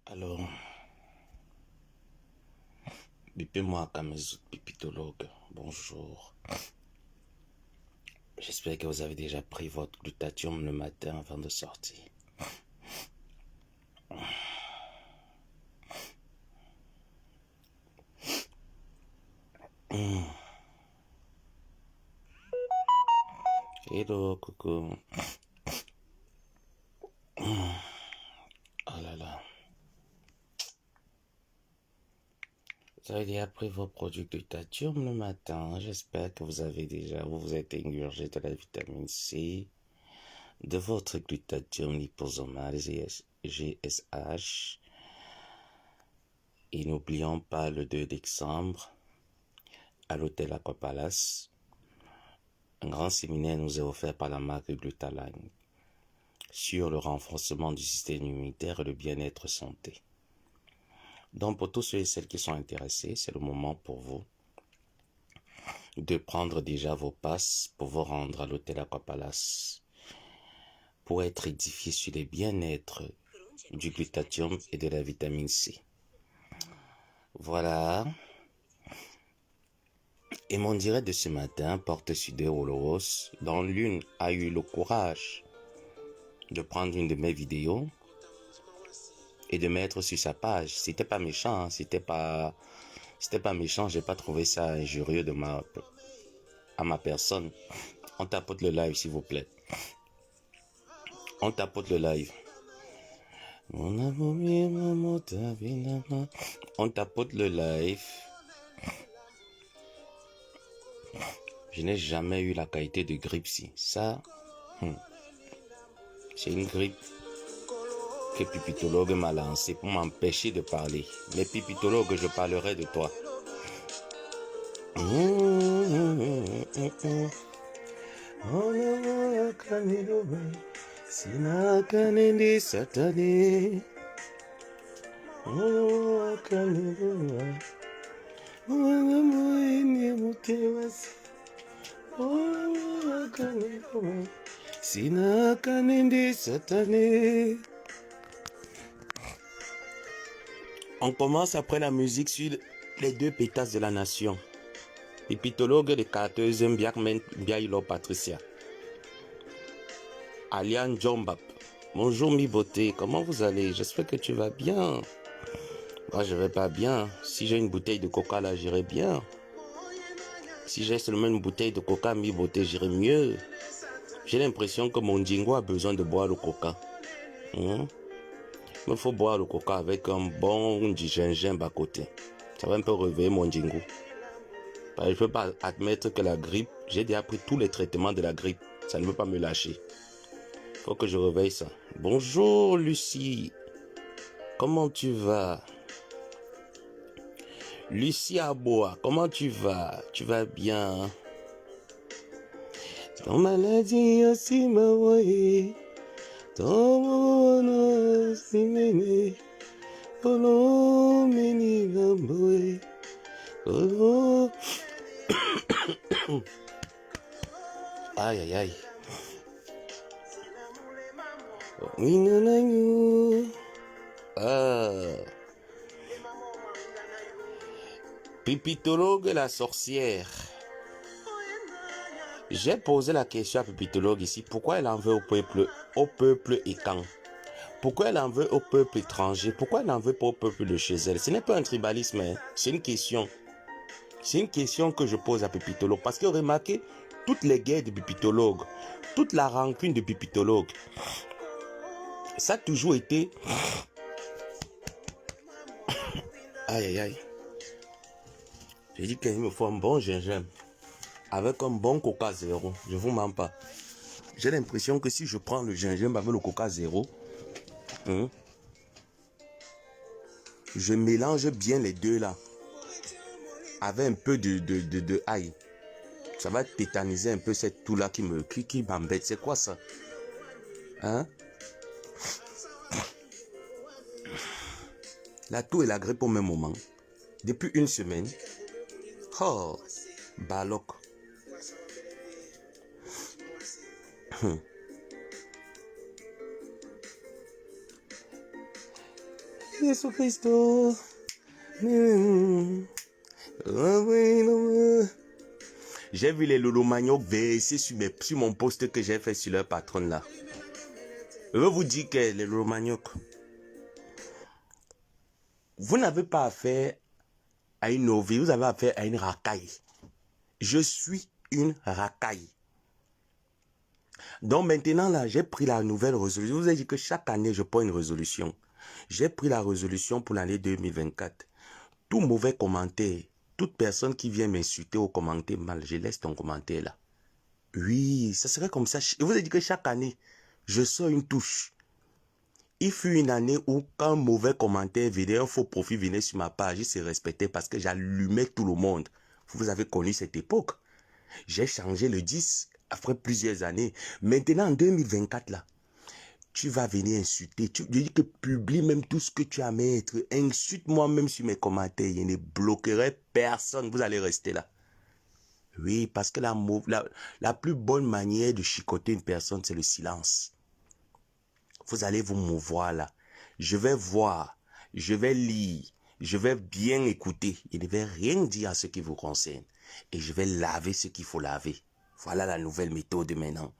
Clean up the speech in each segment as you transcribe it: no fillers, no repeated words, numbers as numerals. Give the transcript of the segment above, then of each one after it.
Alors, bipez-moi comme mes autres pipitologues. Bonjour. J'espère que vous avez déjà pris votre glutathium le matin avant de sortir. Hello, coucou. Oh là là. Vous avez déjà pris vos produits glutathium le matin. J'espère que vous êtes ingurgé de la vitamine C, de votre glutathium liposomal GSH. Et n'oublions pas le 2 décembre à l'hôtel Aquapalace. Un grand séminaire nous est offert par la marque Glutaline sur le renforcement du système immunitaire et le bien-être santé. Donc pour tous ceux et celles qui sont intéressés, c'est le moment pour vous de prendre déjà vos passes pour vous rendre à l'hôtel Aquapalace pour être édifié sur les bien-être du glutathium et de la vitamine C. Voilà. Et mon direct de ce matin porte sur deux Oloros, dont l'une a eu le courage de prendre une de mes vidéos et de mettre sur sa page. C'était pas méchant, hein, c'était pas méchant, j'ai pas trouvé ça injurieux à ma personne. On tapote le live s'il vous plaît. On tapote le live. On tapote le live. Je n'ai jamais eu la qualité de grippe-ci. Ça, c'est une grippe que Pipitologue m'a lancée pour m'empêcher de parler. Mais Pipitologue, je parlerai de toi. Sinakanende satane. Sinakanende satane. On commence après la musique sur les deux pétasses de la nation. Pipitologue de 14e Biakmen Biailo Patricia. Alian Jombap. Bonjour mi beauté, comment vous allez? J'espère que tu vas bien. Moi je vais pas bien. Si j'ai une bouteille de coca là, j'irai bien. Si j'ai seulement une bouteille de coca mi beauté, j'irai mieux. J'ai l'impression que mon dingo a besoin de boire le coca. Il faut boire le coca avec un bon gingembre à côté. Ça va un peu réveiller mon dingo. Je ne peux pas admettre que la grippe, j'ai déjà pris tous les traitements de la grippe. Ça ne veut pas me lâcher. Il faut que je réveille ça. Bonjour Lucie. Comment tu vas? Lucie Aboa, comment tu vas? Tu vas bien? Ton maladie aussi m'a voyé. Ton mono si méné. Kolo meni gamboé. Kolo. Aïe aïe aïe. Pipitologue la sorcière. J'ai posé la question à Pipitologue ici. Pourquoi elle en veut au peuple écan? Pourquoi elle en veut au peuple étranger? Pourquoi elle en veut pas au peuple de chez elle? Ce n'est pas un tribalisme, hein? C'est une question. C'est une question que je pose à Pipitologue. Parce que remarquez, toutes les guerres de Pipitologue, toute la rancune de Pipitologue, ça a toujours été... Aïe aïe aïe. J'ai dit qu'il me faut un bon gingembre avec un bon coca zéro. Je vous mens pas. J'ai l'impression que si je prends le gingembre avec le coca zéro, je mélange bien les deux là. Avec un peu de ail. Ça va tétaniser un peu cette toux là qui m'embête. C'est quoi ça? Hein? La toux et la grippe au même moment. Depuis une semaine. Oh, Balok. Jésus Christo. J'ai vu les Lolo Manioc verser sur mon post que j'ai fait sur leur patronne là. Je veux vous dire que les Lolo Manioc, vous n'avez pas affaire à une ovie, vous avez affaire à une racaille. Je suis une racaille. Donc maintenant là, j'ai pris la nouvelle résolution. Je vous ai dit que chaque année, je prends une résolution. J'ai pris la résolution pour l'année 2024. Tout mauvais commentaire, toute personne qui vient m'insulter ou commenter mal, je laisse ton commentaire là. Oui, ça serait comme ça. Je vous ai dit que chaque année, je sors une touche. Il fut une année où quand un mauvais commentaire venait, un faux profil venait sur ma page, il se respectait parce que j'allumais tout le monde. Vous avez connu cette époque. J'ai changé le 10 après plusieurs années. Maintenant, en 2024, là, tu vas venir insulter. Je dis que publie même tout ce que tu as à mettre. Insulte-moi même sur mes commentaires. Je ne bloquerai personne. Vous allez rester là. Oui, parce que la plus bonne manière de chicoter une personne, c'est le silence. Vous allez vous mouvoir là. Je vais voir, je vais lire, je vais bien écouter. Je ne vais rien dire à ce qui vous concerne. Et je vais laver ce qu'il faut laver. Voilà la nouvelle méthode maintenant.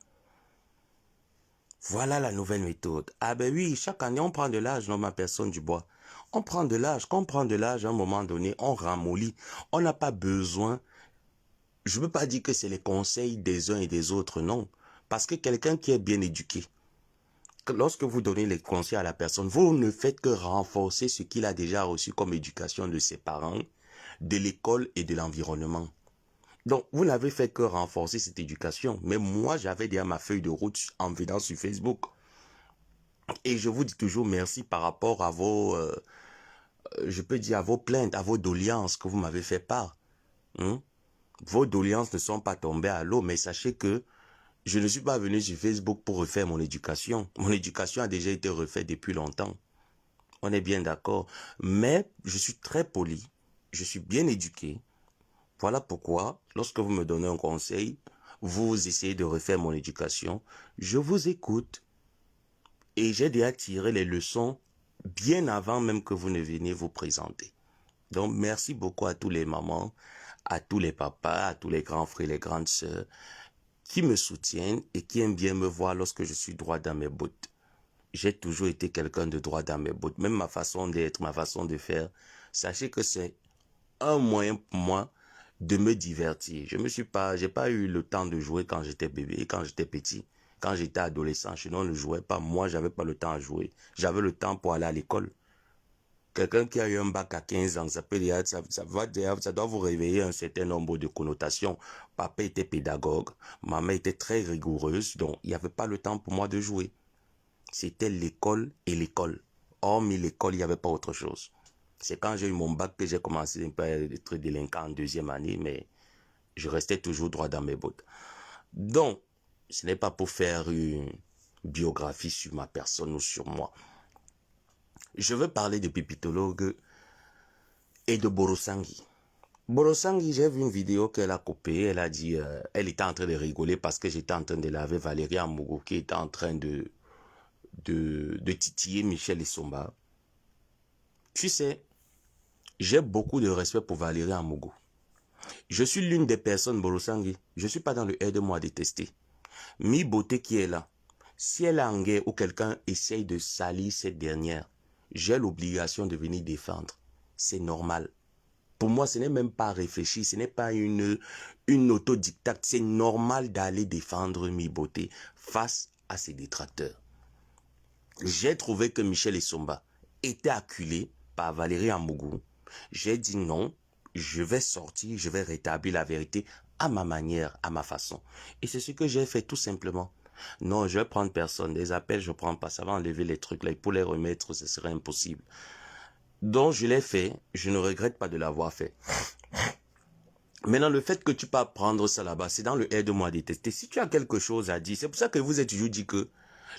Voilà la nouvelle méthode. Ah ben oui, chaque année on prend de l'âge, non ma personne du bois. On prend de l'âge. Quand on prend de l'âge, à un moment donné, on ramollit. On n'a pas besoin. Je ne veux pas dire que c'est les conseils des uns et des autres, non. Parce que quelqu'un qui est bien éduqué, lorsque vous donnez les conseils à la personne, vous ne faites que renforcer ce qu'il a déjà reçu comme éducation de ses parents, de l'école et de l'environnement. Donc, vous n'avez fait que renforcer cette éducation. Mais moi, j'avais déjà ma feuille de route en venant sur Facebook. Et je vous dis toujours merci par rapport à vos, je peux dire à vos plaintes, à vos doléances que vous m'avez fait part. Vos doléances ne sont pas tombées à l'eau, mais sachez que je ne suis pas venu sur Facebook pour refaire mon éducation. Mon éducation a déjà été refaite depuis longtemps. On est bien d'accord. Mais je suis très poli. Je suis bien éduqué. Voilà pourquoi, lorsque vous me donnez un conseil, vous essayez de refaire mon éducation, je vous écoute. Et j'ai déjà tiré les leçons bien avant même que vous ne veniez vous présenter. Donc, merci beaucoup à tous les mamans, à tous les papas, à tous les grands frères, les grandes sœurs, qui me soutiennent et qui aiment bien me voir lorsque je suis droit dans mes bottes. J'ai toujours été quelqu'un de droit dans mes bottes. Même ma façon d'être, ma façon de faire. Sachez que c'est un moyen pour moi de me divertir. J'ai pas eu le temps de jouer quand j'étais bébé, quand j'étais petit. Quand j'étais adolescent, je ne jouais pas. Moi, j'avais pas le temps à jouer. J'avais le temps pour aller à l'école. Quelqu'un qui a eu un bac à 15 ans, ça doit vous réveiller un certain nombre de connotations. Papa était pédagogue, maman était très rigoureuse, donc il n'y avait pas le temps pour moi de jouer. C'était l'école et l'école. Hormis l'école, il n'y avait pas autre chose. C'est quand j'ai eu mon bac que j'ai commencé un peu à être délinquant en deuxième année, mais je restais toujours droit dans mes bottes. Donc, ce n'est pas pour faire une biographie sur ma personne ou sur moi. Je veux parler de Pipitologue et de Borosangi. Borosangi, j'ai vu une vidéo qu'elle a coupée. Elle a dit, elle était en train de rigoler parce que j'étais en train de laver Valérie Amougou qui était en train de titiller Michel Essomba. Tu sais, j'ai beaucoup de respect pour Valérie Amougou. Je suis l'une des personnes, Borosangi, je ne suis pas dans le aide-moi à détester. Mi Beauté qui est là, si elle est en guerre ou quelqu'un essaye de salir cette dernière, j'ai l'obligation de venir défendre. C'est normal. Pour moi, ce n'est même pas réfléchi, ce n'est pas une autodictate. C'est normal d'aller défendre Mi Beauté face à ses détracteurs. J'ai trouvé que Michel Essomba était acculé par Valérie Amougou. J'ai dit non, je vais sortir, je vais rétablir la vérité à ma manière, à ma façon. Et c'est ce que j'ai fait tout simplement. Non, je vais prendre personne. Des appels, je ne prends pas. Ça va enlever les trucs là. Pour les remettre, ce serait impossible. Donc, je l'ai fait. Je ne regrette pas de l'avoir fait. Maintenant, le fait que tu peux prendre ça là-bas, c'est dans le aide-moi à détester. Si tu as quelque chose à dire, c'est pour ça que vous êtes toujours dit que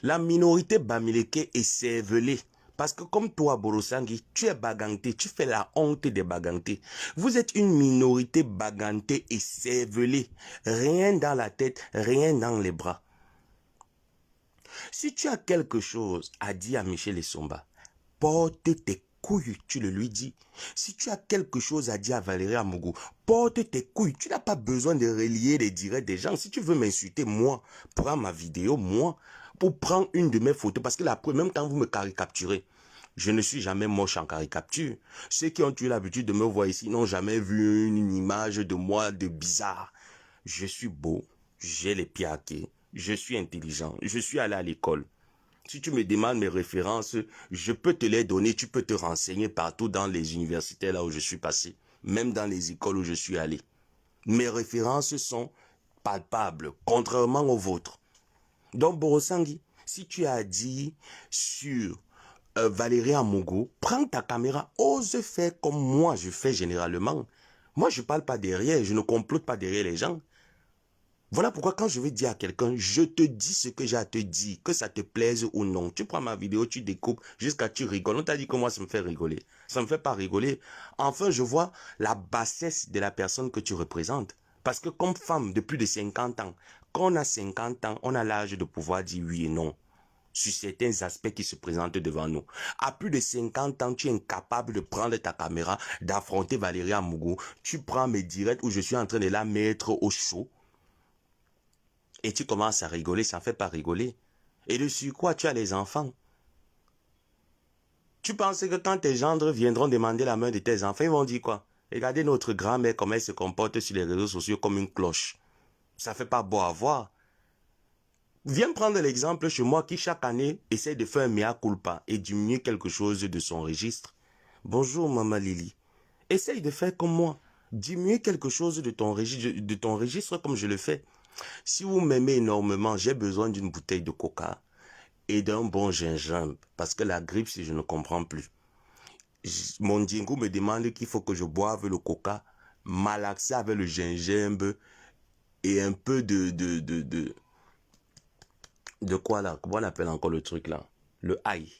la minorité bamileke est cervelée. Parce que comme toi, Borosangi, tu es baganté, tu fais la honte des bagantés. Vous êtes une minorité bagantée et cervelée. Rien dans la tête, rien dans les bras. Si tu as quelque chose à dire à Michel Essomba, porte tes couilles, tu le lui dis. Si tu as quelque chose à dire à Valérie Amougou, porte tes couilles. Tu n'as pas besoin de relier les directs des gens. Si tu veux m'insulter, moi, prends ma vidéo, moi, pour prendre une de mes photos. Parce que la preuve, même quand vous me caricaturez, je ne suis jamais moche en caricature. Ceux qui ont eu l'habitude de me voir ici n'ont jamais vu une image de moi de bizarre. Je suis beau, j'ai les pieds à quai, je suis intelligent, je suis allé à l'école. Si tu me demandes mes références, je peux te les donner, tu peux te renseigner partout dans les universités là où je suis passé, même dans les écoles où je suis allé. Mes références sont palpables, contrairement aux vôtres. Donc Borosangui, si tu as dit sur Valérie Amougou, prends ta caméra, ose faire comme moi je fais généralement. Moi je ne parle pas derrière, je ne complote pas derrière les gens. Voilà pourquoi quand je vais dire à quelqu'un, je te dis ce que j'ai à te dire, que ça te plaise ou non. Tu prends ma vidéo, tu découpes jusqu'à tu rigoles. On t'a dit que moi ça me fait rigoler. Ça me fait pas rigoler. Enfin, je vois la bassesse de la personne que tu représentes. Parce que comme femme de plus de 50 ans, quand on a 50 ans, on a l'âge de pouvoir dire oui et non sur certains aspects qui se présentent devant nous. À plus de 50 ans, tu es incapable de prendre ta caméra, d'affronter Valérie Amougou. Tu prends mes directs où je suis en train de la mettre au chaud. Et tu commences à rigoler, ça ne fait pas rigoler. Et dessus quoi, tu as les enfants. Tu penses que quand tes gendres viendront demander la main de tes enfants, ils vont dire quoi? Regardez notre grand-mère, comment elle se comporte sur les réseaux sociaux comme une cloche. Ça ne fait pas beau à voir. Viens prendre l'exemple chez moi qui chaque année essaie de faire un mea culpa et diminuer quelque chose de son registre. Bonjour Maman Lily. Essaye de faire comme moi. Diminuer quelque chose de ton registre comme je le fais. Si vous m'aimez énormément, j'ai besoin d'une bouteille de coca et d'un bon gingembre. Parce que la grippe, si je ne comprends plus. Mon dingo me demande qu'il faut que je boive le coca, malaxer avec le gingembre et un peu de quoi là? Comment on appelle encore le truc là? Le ail.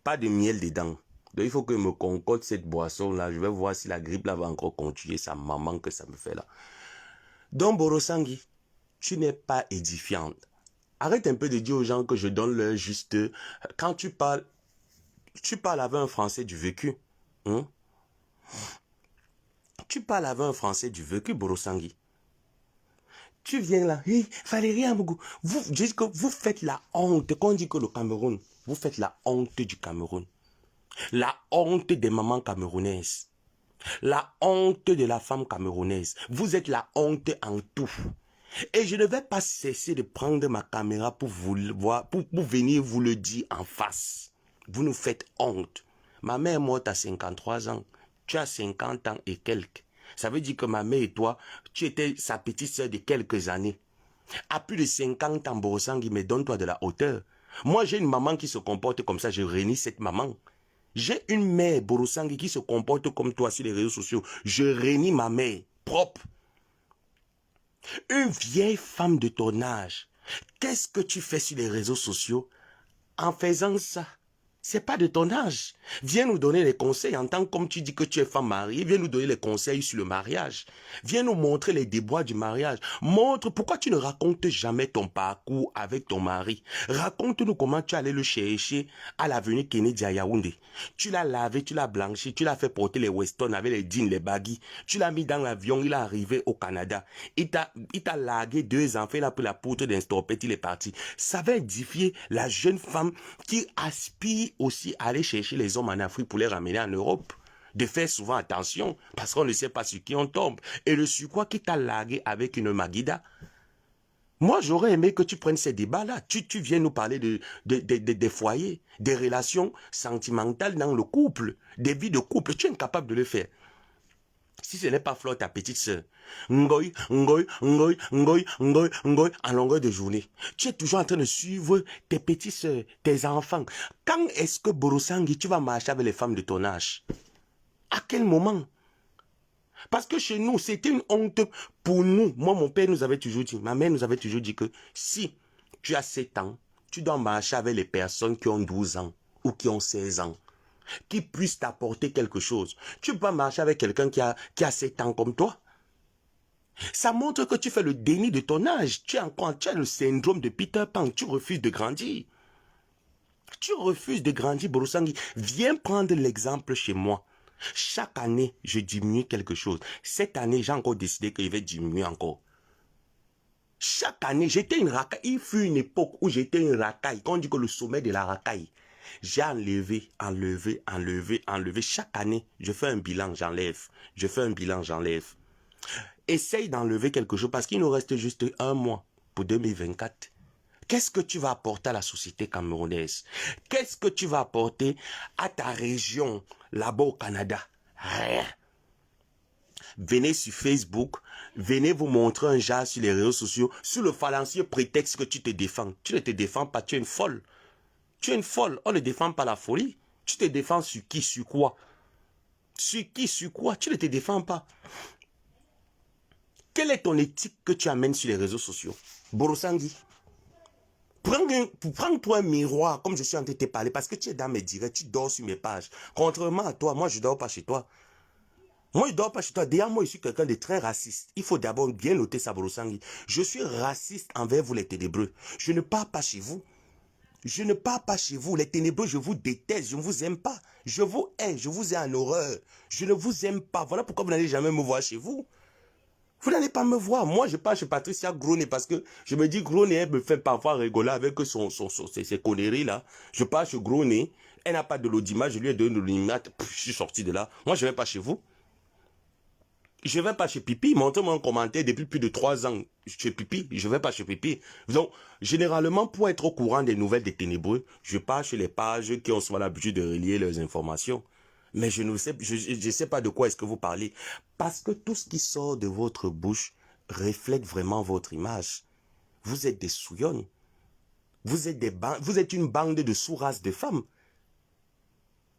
Pas de miel dedans. Donc il faut que je me concocte cette boisson là. Je vais voir si la grippe là va encore continuer. Ça maman que ça me fait là. Donc Borosangui, tu n'es pas édifiante. Arrête un peu de dire aux gens que je donne leur juste. Quand tu parles avec un Français du vécu. Hein? Tu parles avec un Français du vécu, Borosangui. Tu viens là, hey, Valérie Amougou, vous faites la honte. Quand on dit que le Cameroun, vous faites la honte du Cameroun. La honte des mamans camerounaises. La honte de la femme camerounaise. Vous êtes la honte en tout. Et je ne vais pas cesser de prendre ma caméra pour vous voir, pour venir vous le dire en face. Vous nous faites honte. Ma mère est morte à 53 ans. Tu as 50 ans et quelques. Ça veut dire que ma mère et toi, tu étais sa petite sœur de quelques années. À plus de 50 ans, Borosangui, mais donne-toi de la hauteur. Moi, j'ai une maman qui se comporte comme ça. Je réunis cette maman. J'ai une mère, Borosangui, qui se comporte comme toi sur les réseaux sociaux. Je réunis ma mère, propre. Une vieille femme de ton âge, qu'est-ce que tu fais sur les réseaux sociaux en faisant ça? C'est pas de ton âge. Viens nous donner les conseils en tant que comme tu dis que tu es femme mariée. Viens nous donner les conseils sur le mariage. Viens nous montrer les déboires du mariage. Montre pourquoi tu ne racontes jamais ton parcours avec ton mari. Raconte-nous comment tu allais le chercher à l'avenue Kennedy à Yaoundé. Tu l'as lavé, tu l'as blanchi, tu l'as fait porter les Weston avec les jeans, les baggy. Tu l'as mis dans l'avion, il est arrivé au Canada. Il t'a largué 2 enfants, il a pris la poutre d'un stopette, il est parti. Ça va édifier la jeune femme qui aspire aussi à aller chercher les hommes en Afrique pour les ramener en Europe. De faire souvent attention, parce qu'on ne sait pas sur qui on tombe. Et le surcroît qui t'a largué avec une Maguida. Moi, j'aurais aimé que tu prennes ces débats-là. Tu viens nous parler des foyers, des relations sentimentales dans le couple, des vies de couple. Tu es incapable de le faire. Si ce n'est pas Flore, ta petite sœur, ngoy, en longueur de journée. Tu es toujours en train de suivre tes petites sœurs, tes enfants. Quand est-ce que Borosangui, tu vas marcher avec les femmes de ton âge? À quel moment? Parce que chez nous, c'était une honte pour nous. Moi, mon père nous avait toujours dit, ma mère nous avait toujours dit que si tu as 7 ans, tu dois marcher avec les personnes qui ont 12 ans ou qui ont 16 ans. Qui puisse t'apporter quelque chose. Tu peux pas marcher avec quelqu'un qui a 7 ans comme toi. Ça montre que tu fais le déni de ton âge. Tu as le syndrome de Peter Pan. Tu refuses de grandir. Tu refuses de grandir, Borosangi. Viens prendre l'exemple chez moi. Chaque année, je diminue quelque chose. Cette année, j'ai encore décidé qu'il va diminuer encore. Chaque année, j'étais une racaille. Il fut une époque où j'étais une racaille. Quand on dit que le sommet de la racaille, j'ai enlevé. Chaque année, je fais un bilan, j'enlève. Je fais un bilan, j'enlève. Essaye d'enlever quelque chose parce qu'il nous reste juste un mois pour 2024. Qu'est-ce que tu vas apporter à la société camerounaise? Qu'est-ce que tu vas apporter à ta région, là-bas au Canada? Rien. Venez sur Facebook, venez vous montrer un genre sur les réseaux sociaux, sur le fallacieux prétexte que tu te défends. Tu ne te défends pas, tu es une folle. Tu es une folle, on ne défend pas la folie. Tu te défends sur qui, sur quoi? Sur qui, sur quoi? Tu ne te défends pas. Quelle est ton éthique que tu amènes sur les réseaux sociaux? Borosangi. Prends-toi un miroir, comme je suis en train de te parler, parce que tu es dans mes directs, tu dors sur mes pages. Contrairement à toi, moi, je ne dors pas chez toi. Moi, je ne dors pas chez toi. D'ailleurs, moi, je suis quelqu'un de très raciste. Il faut d'abord bien noter ça, Borosangi. Je suis raciste envers vous, les ténébreux. Je ne pars pas chez vous. Je ne pars pas chez vous. Les ténébreux, je vous déteste. Je ne vous aime pas. Je vous hais. Je vous ai en horreur. Je ne vous aime pas. Voilà pourquoi vous n'allez jamais me voir chez vous. Vous n'allez pas me voir. Moi, je parle chez Patricia Groné parce que je me dis Groné, elle me fait parfois rigoler avec ses conneries là. Je parle chez Groné. Elle n'a pas de l'audimat. Je lui ai donné de l'audimat. Je suis sorti de là. Moi, je ne vais pas chez vous. Je ne vais pas chez Pipi. Montrez-moi un commentaire depuis plus de 3 ans chez Pipi. Je ne vais pas chez Pipi. Donc, généralement, pour être au courant des nouvelles des ténébreux, je pars chez les pages qui ont souvent l'habitude de relier leurs informations. Mais je ne sais pas de quoi est-ce que vous parlez. Parce que tout ce qui sort de votre bouche reflète vraiment votre image. Vous êtes des souillonnes. Vous êtes une bande de sous-races de femmes.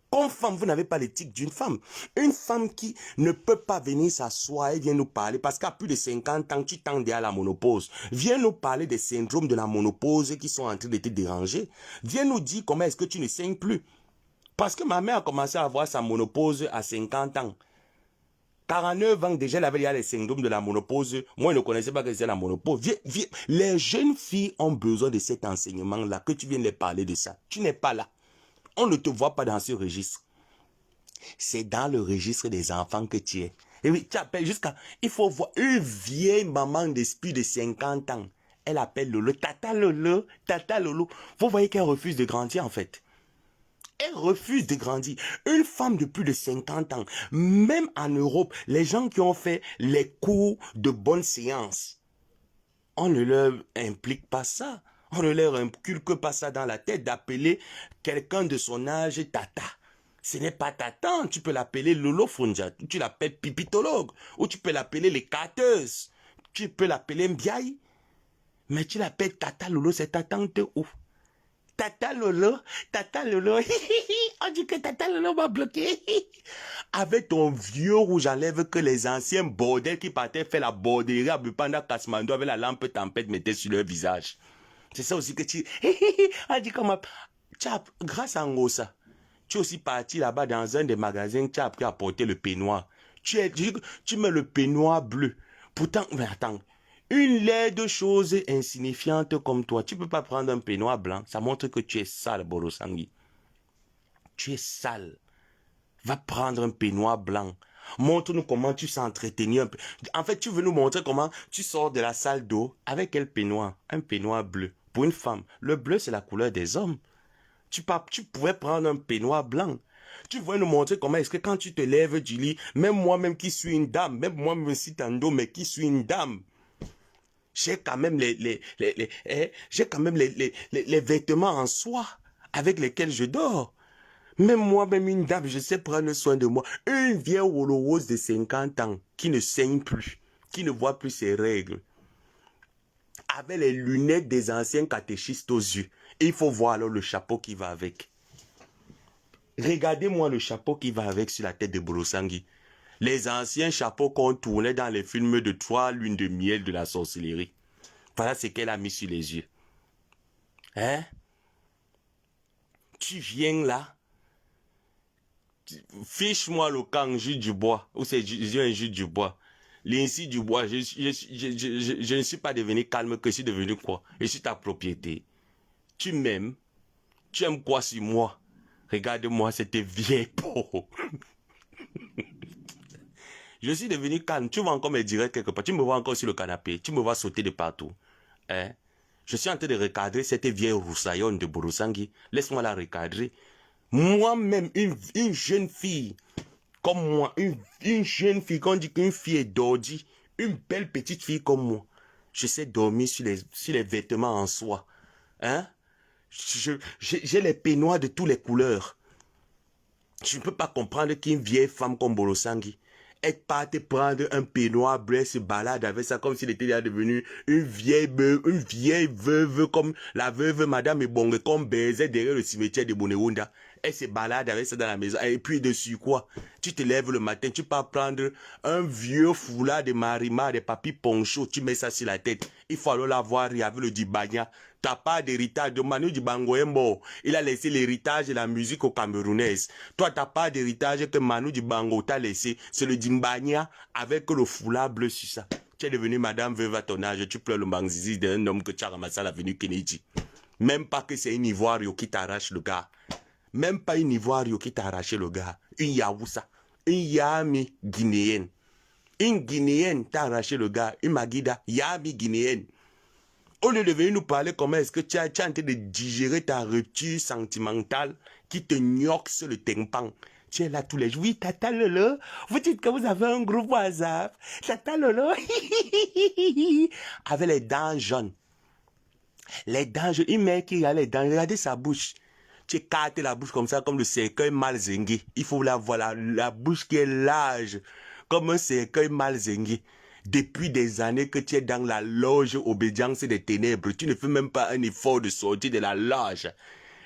Comme femme, vous n'avez pas l'éthique d'une femme. Une femme qui ne peut pas venir s'asseoir et vient nous parler, parce qu'à plus de 50 ans, tu tends à la monopause. Viens nous parler des syndromes de la monopause qui sont en train de te déranger. Viens nous dire comment est-ce que tu ne saignes plus. Parce que ma mère a commencé à avoir sa monopause à 50 ans. 49 ans, déjà, elle avait les syndromes de la monopause. Moi, je ne connaissais pas que c'était la monopause. Viens. Les jeunes filles ont besoin de cet enseignement-là, que tu viennes les parler de ça. Tu n'es pas là. On ne te voit pas dans ce registre. C'est dans le registre des enfants que tu es. Et oui, tu appelles jusqu'à... Il faut voir une vieille maman d'esprit de 50 ans. Elle appelle Lolo. Tata Lolo, Tata Lolo. Vous voyez qu'elle refuse de grandir en fait. Elle refuse de grandir. Une femme de plus de 50 ans, même en Europe, les gens qui ont fait les cours de bonne séance, on ne leur implique pas ça. On ne leur inculque pas ça dans la tête d'appeler quelqu'un de son âge tata. Ce n'est pas tata, tu peux l'appeler Lolo Funja, tu l'appelles pipitologue, ou tu peux l'appeler les cateuses, tu peux l'appeler Mbiaï, mais tu l'appelles tata Lolo, c'est ta tante où? Tata Lolo, on dit que Tata Lolo m'a bloqué. Avec ton vieux rouge à lèvres que les anciens bordels qui partaient faire la borderie à Bupanda Kasmando avec la lampe tempête mettaient sur leur visage. C'est ça aussi que tu... on dit comme... Grâce à Ngosa, tu es aussi parti là-bas dans un des magasins, tu as appris à porter le peignoir. Tu mets le peignoir bleu. Pourtant, mais attends... Une laide chose insignifiante comme toi, tu ne peux pas prendre un peignoir blanc. Ça montre que tu es sale, Borosangi. Tu es sale. Va prendre un peignoir blanc. Montre-nous comment tu sais entretenir un peu. En fait, tu veux nous montrer comment tu sors de la salle d'eau avec quel peignoir? Un peignoir bleu. Pour une femme, le bleu, c'est la couleur des hommes. Tu pouvais prendre un peignoir blanc. Tu voulais nous montrer comment est-ce que quand tu te lèves du lit, même moi-même qui suis une dame, même moi-même aussi Tando, mais qui suis une dame, j'ai quand même les vêtements en soie avec lesquels je dors. Même moi, même une dame, je sais prendre soin de moi. Une vieille Wolowose de 50 ans qui ne saigne plus, qui ne voit plus ses règles, avec les lunettes des anciens catéchistes aux yeux. Et il faut voir alors le chapeau qui va avec. Regardez-moi le chapeau qui va avec sur la tête de Borosangi. Les anciens chapeaux qu'on tournait dans les films de 3 lunes de miel de la sorcellerie. Voilà ce qu'elle a mis sur les yeux. Hein? Tu viens là, fiche-moi le camp jus du bois, ou c'est un jus du bois. L'insi du bois, je ne suis pas devenu calme, que je suis devenu quoi? Je suis ta propriété. Tu m'aimes, Tu aimes quoi sur moi? Regarde-moi cette vieille peau. Je suis devenu calme. Tu vois encore mes directs quelque part. Tu me vois encore sur le canapé. Tu me vois sauter de partout. Hein? Je suis en train de recadrer cette vieille roussaillonne de Borosangi. Laisse-moi la recadrer. Moi-même, une jeune fille, comme moi, une jeune fille, quand on dit qu'une fille est dodgy, une belle petite fille comme moi, je sais dormir sur les vêtements en soie. Hein? J'ai les peignoirs de toutes les couleurs. Je ne peux pas comprendre qu'une vieille femme comme Borosangi, elle parte prendre un peignoir bleu, se balade avec ça comme s'il était déjà devenu une vieille veuve comme la veuve Madame Ebonge, comme baiser derrière le cimetière de Boneunda. Elle se balade avec ça dans la maison. Et puis dessus quoi? Tu te lèves le matin, tu pars prendre un vieux foulard de Marima, de papi poncho, tu mets ça sur la tête. Il faut alors la voir avec le Dibagna. T'as pas d'héritage de Manu Dibango est mort. Il a laissé l'héritage de la musique aux Camerounaises. Toi, t'as pas d'héritage que Manu Dibango t'a laissé. C'est le Dimbagna avec le foulard bleu sur ça. Tu es devenu madame veuve à ton âge. Tu pleures le mangzizi d'un homme que tu as ramassé à l'avenue Kennedy. Même pas que c'est une Ivoire qui t'arrache le gars. Même pas une Ivoire qui t'a arraché le gars. Une Yaoussa. Une Yami guinéenne. Une Guinéenne t'a arraché le gars. Une Magida. Yami guinéenne. Au lieu de venir nous parler comment est-ce que tu es en train de digérer ta rupture sentimentale qui te gnoxe le tympan. Tu es là tous les jours. Oui, Tata Lolo, vous dites que vous avez un groupe WhatsApp. Tata Lolo, avec les dents jaunes. Les dents jaunes. Une mère qui a les dents, regardez sa bouche. Tu écartes la bouche comme ça, comme le cercueil mal zingué. Il faut la voir, la bouche qui est large, comme un cercueil mal zingué. Depuis des années que tu es dans la loge obédience des ténèbres, tu ne fais même pas un effort de sortir de la loge.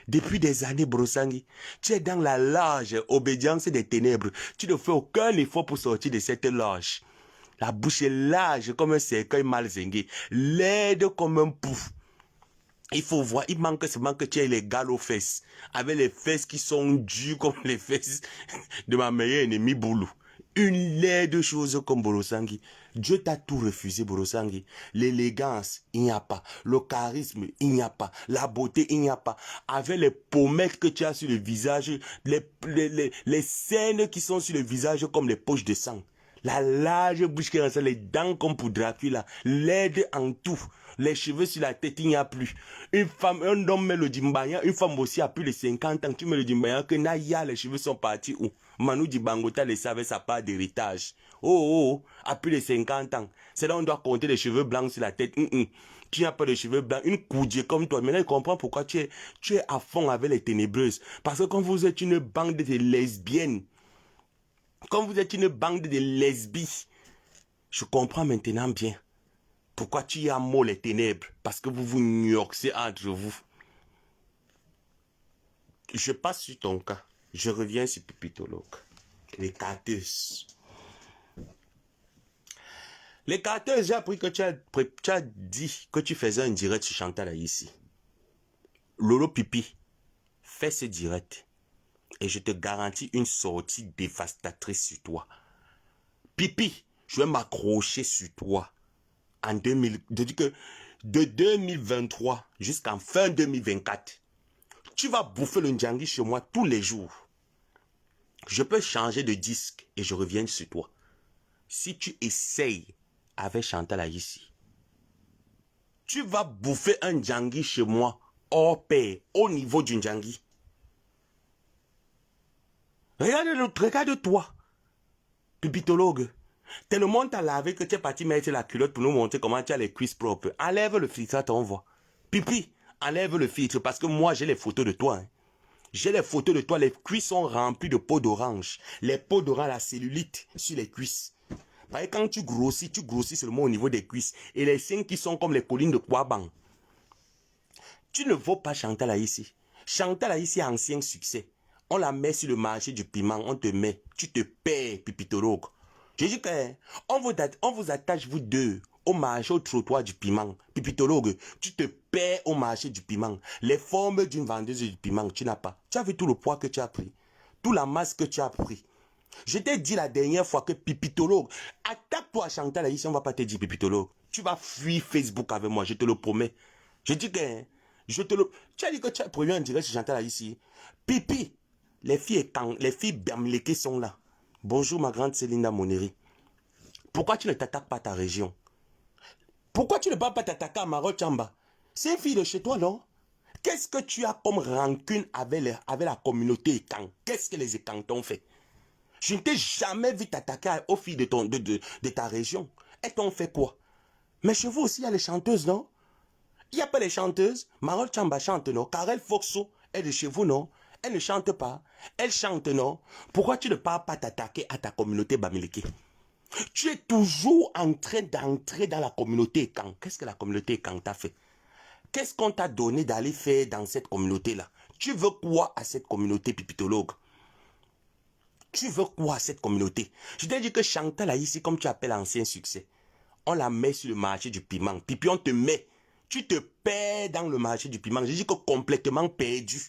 Depuis des années, Borosangi, tu es dans la loge obédience des ténèbres. Tu ne fais aucun effort pour sortir de cette loge. La bouche est large comme un cercueil mal zingué, laide comme un pouf. Il faut voir, il manque seulement que tu aies les gales aux fesses, avec les fesses qui sont dures comme les fesses de ma meilleure ennemie Boulou. Une laide chose comme Borosangi. Dieu t'a tout refusé, Borosangi. L'élégance, il n'y a pas. Le charisme, il n'y a pas. La beauté, il n'y a pas. Avec les pommettes que tu as sur le visage, les scènes qui sont sur le visage comme les poches de sang. La large bouche qui est les dents comme pour Dracula, laide en tout. Les cheveux sur la tête, il n'y a plus. Une femme, un homme met le Dimbaya, une femme aussi a plus de 50 ans, tu mets le Dimbaya, que Naya, les cheveux sont partis où? Manu Dibango t'a laissé avec sa part d'héritage. Oh, à plus de 50 ans. C'est là on doit compter les cheveux blancs sur la tête. Tu n'as pas de cheveux blancs, une coudier comme toi. Maintenant, je comprends pourquoi tu es à fond avec les ténébreuses. Parce que quand vous êtes une bande de lesbiennes, quand vous êtes une bande de lesbies, je comprends maintenant bien. Pourquoi tu y as mot les ténèbres? Parce que vous vous gnoxez entre vous. Je passe sur ton cas. Je reviens sur Pipitologue. Les carteuses. Les carteuses, j'ai appris que tu as dit que tu faisais un direct sur Chantal ici. Lolo Pipi, fais ce direct. Et je te garantis une sortie dévastatrice sur toi. Pipi, je vais m'accrocher sur toi. En 2023 jusqu'en fin 2024, tu vas bouffer le Ndjangi chez moi tous les jours. Je peux changer de disque et je reviens sur toi. Si tu essayes avec Chantal ici, tu vas bouffer un Ndjangi chez moi hors pair, au niveau du Ndjangi. Regarde-toi, Pipitologue. Tellement t'as lavé que tu es parti mettre la culotte pour nous montrer comment tu as les cuisses propres. Enlève le filtre, on voit. Pipi, enlève le filtre parce que moi j'ai les photos de toi. J'ai les photos de toi, les cuisses sont remplies de peau d'orange. Les peaux d'orange, la cellulite sur les cuisses. Parce que quand tu grossis seulement au niveau des cuisses. Et les seins qui sont comme les collines de Kouaban. Tu ne vaux pas Chantal ici. Chantal ici a ancien succès. On la met sur le marché du piment, on te met. Tu te paies, Pipitologue. Je dis que on vous attache vous deux au marché, au trottoir du piment. Pipitologue, tu te paies au marché du piment. Les formes d'une vendeuse du piment, tu n'as pas. Tu as vu tout le poids que tu as pris. Toute la masse que tu as pris. Je t'ai dit la dernière fois que Pipitologue, attaque-toi à Chantal ici, on ne va pas te dire Pipitologue. Tu vas fuir Facebook avec moi, je te le promets. Je dis que Je te le... Tu as dit que tu as prévu un direct sur Chantal ici. Pipi, les filles Bamléké sont là. Bonjour ma grande Céline Moneri. Pourquoi tu ne t'attaques pas à ta région? Pourquoi tu ne vas pas t'attaquer à Maro Chamba? C'est une fille de chez toi, non? Qu'est-ce que tu as comme rancune avec la communauté Ekan? Qu'est-ce que les Ekan t'ont fait? Je ne t'ai jamais vu t'attaquer aux filles de ta région. Elles t'ont fait quoi? Mais chez vous aussi, il y a les chanteuses, non? Il n'y a pas les chanteuses. Marol Chamba chante, non? Karel Foxo, elle est chez vous, non? Elle ne chante pas. Elle chante, non? Pourquoi tu ne pars pas t'attaquer à ta communauté Bamileke? Tu es toujours en train d'entrer dans la communauté Ekan. Qu'est-ce que la communauté Ekan t'a fait? Qu'est-ce qu'on t'a donné d'aller faire dans cette communauté-là? Tu veux quoi à cette communauté pipitologue? Tu veux quoi à cette communauté? Je t'ai dit que Chantal ici, comme tu appelles ancien succès, on la met sur le marché du piment. Puis on te met. Tu te perds dans le marché du piment. Je dis que complètement perdu.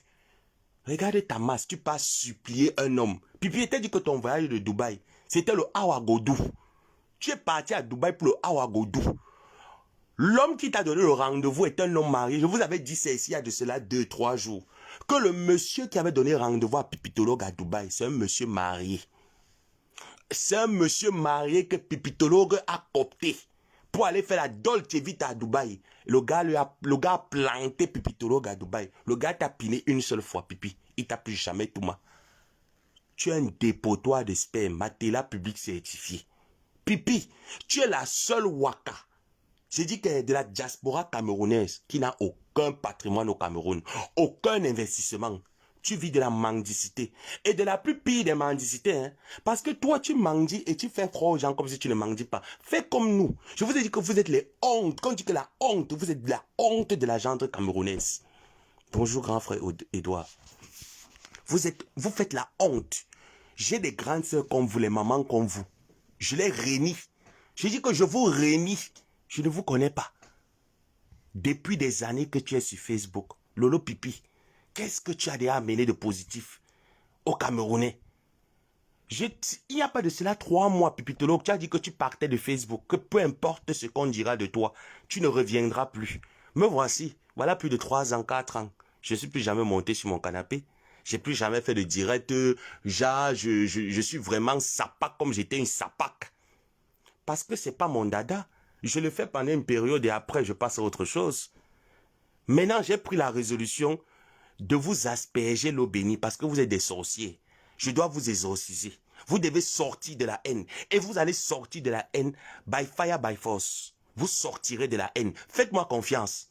Regarde ta masse. Tu pars supplier un homme. Puis t'a dit que ton voyage de Dubaï, c'était le Awagodou. Tu es parti à Dubaï pour le Awagodou. L'homme qui t'a donné le rendez-vous est un homme marié. Je vous avais dit c'est ici il y a de cela 2-3 jours. Que le monsieur qui avait donné rendez-vous à Pipitologue à Dubaï, c'est un monsieur marié. C'est un monsieur marié que Pipitologue a coopté pour aller faire la Dolce Vita à Dubaï. Le gars a planté Pipitologue à Dubaï. Le gars t'a piné une seule fois, Pipi. Il t'a plus jamais tout ma. Tu es un dépotoir de sperme, Matela public certifié. Pipi, tu es la seule waka. J'ai dit que de la diaspora camerounaise qui n'a aucun patrimoine au Cameroun, aucun investissement. Tu vis de la mendicité. Et de la plus pire des mendicités. Hein? Parce que toi, tu mendis et tu fais croire aux gens comme si tu ne mendis pas. Fais comme nous. Je vous ai dit que vous êtes les hontes. Quand on dit que la honte, vous êtes la honte de la gendre camerounaise. Bonjour, grand frère Edouard. Vous faites la honte. J'ai des grandes sœurs comme vous, les mamans comme vous. Je les réunis. Je dis que je vous réunis. Je ne vous connais pas. Depuis des années que tu es sur Facebook, Lolo Pipi, qu'est-ce que tu as déjà amené de positif aux Camerounais? Il n'y a pas de cela 3 mois, Pipitolo, tu as dit que tu partais de Facebook, que peu importe ce qu'on dira de toi, tu ne reviendras plus. Me voici, voilà plus de 3 ans, 4 ans. Je ne suis plus jamais monté sur mon canapé. J'ai plus jamais fait de direct. Je suis vraiment sapac comme j'étais une sapac. Parce que c'est pas mon dada. Je le fais pendant une période et après je passe à autre chose. Maintenant, j'ai pris la résolution de vous asperger l'eau bénie parce que vous êtes des sorciers. Je dois vous exorciser. Vous devez sortir de la haine. Et vous allez sortir de la haine by fire, by force. Vous sortirez de la haine. Faites-moi confiance.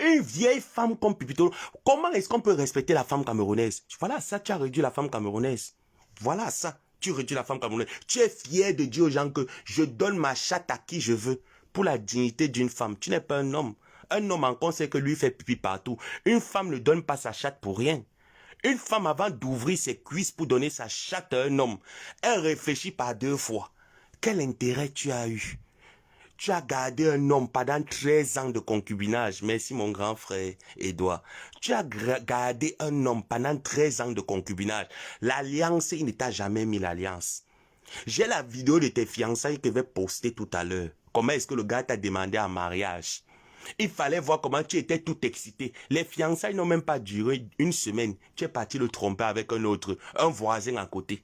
Une vieille femme comme Pipito, comment est-ce qu'on peut respecter la femme camerounaise? Voilà ça, tu as réduit la femme camerounaise. Voilà ça, tu réduis la femme camerounaise. Tu es fier de dire aux gens que je donne ma chatte à qui je veux pour la dignité d'une femme. Tu n'es pas un homme. Un homme encore sait que lui fait pipi partout. Une femme ne donne pas sa chatte pour rien. Une femme, avant d'ouvrir ses cuisses pour donner sa chatte à un homme, elle réfléchit par 2 fois. Quel intérêt tu as eu? Tu as gardé un homme pendant 13 ans de concubinage. Merci mon grand frère Edouard. Tu as gardé un homme pendant 13 ans de concubinage. L'alliance, il ne t'a jamais mis l'alliance. J'ai la vidéo de tes fiançailles que je vais poster tout à l'heure. Comment est-ce que le gars t'a demandé un mariage? Il fallait voir comment tu étais tout excité. Les fiançailles n'ont même pas duré 1 semaine. Tu es parti le tromper avec un autre, un voisin à côté.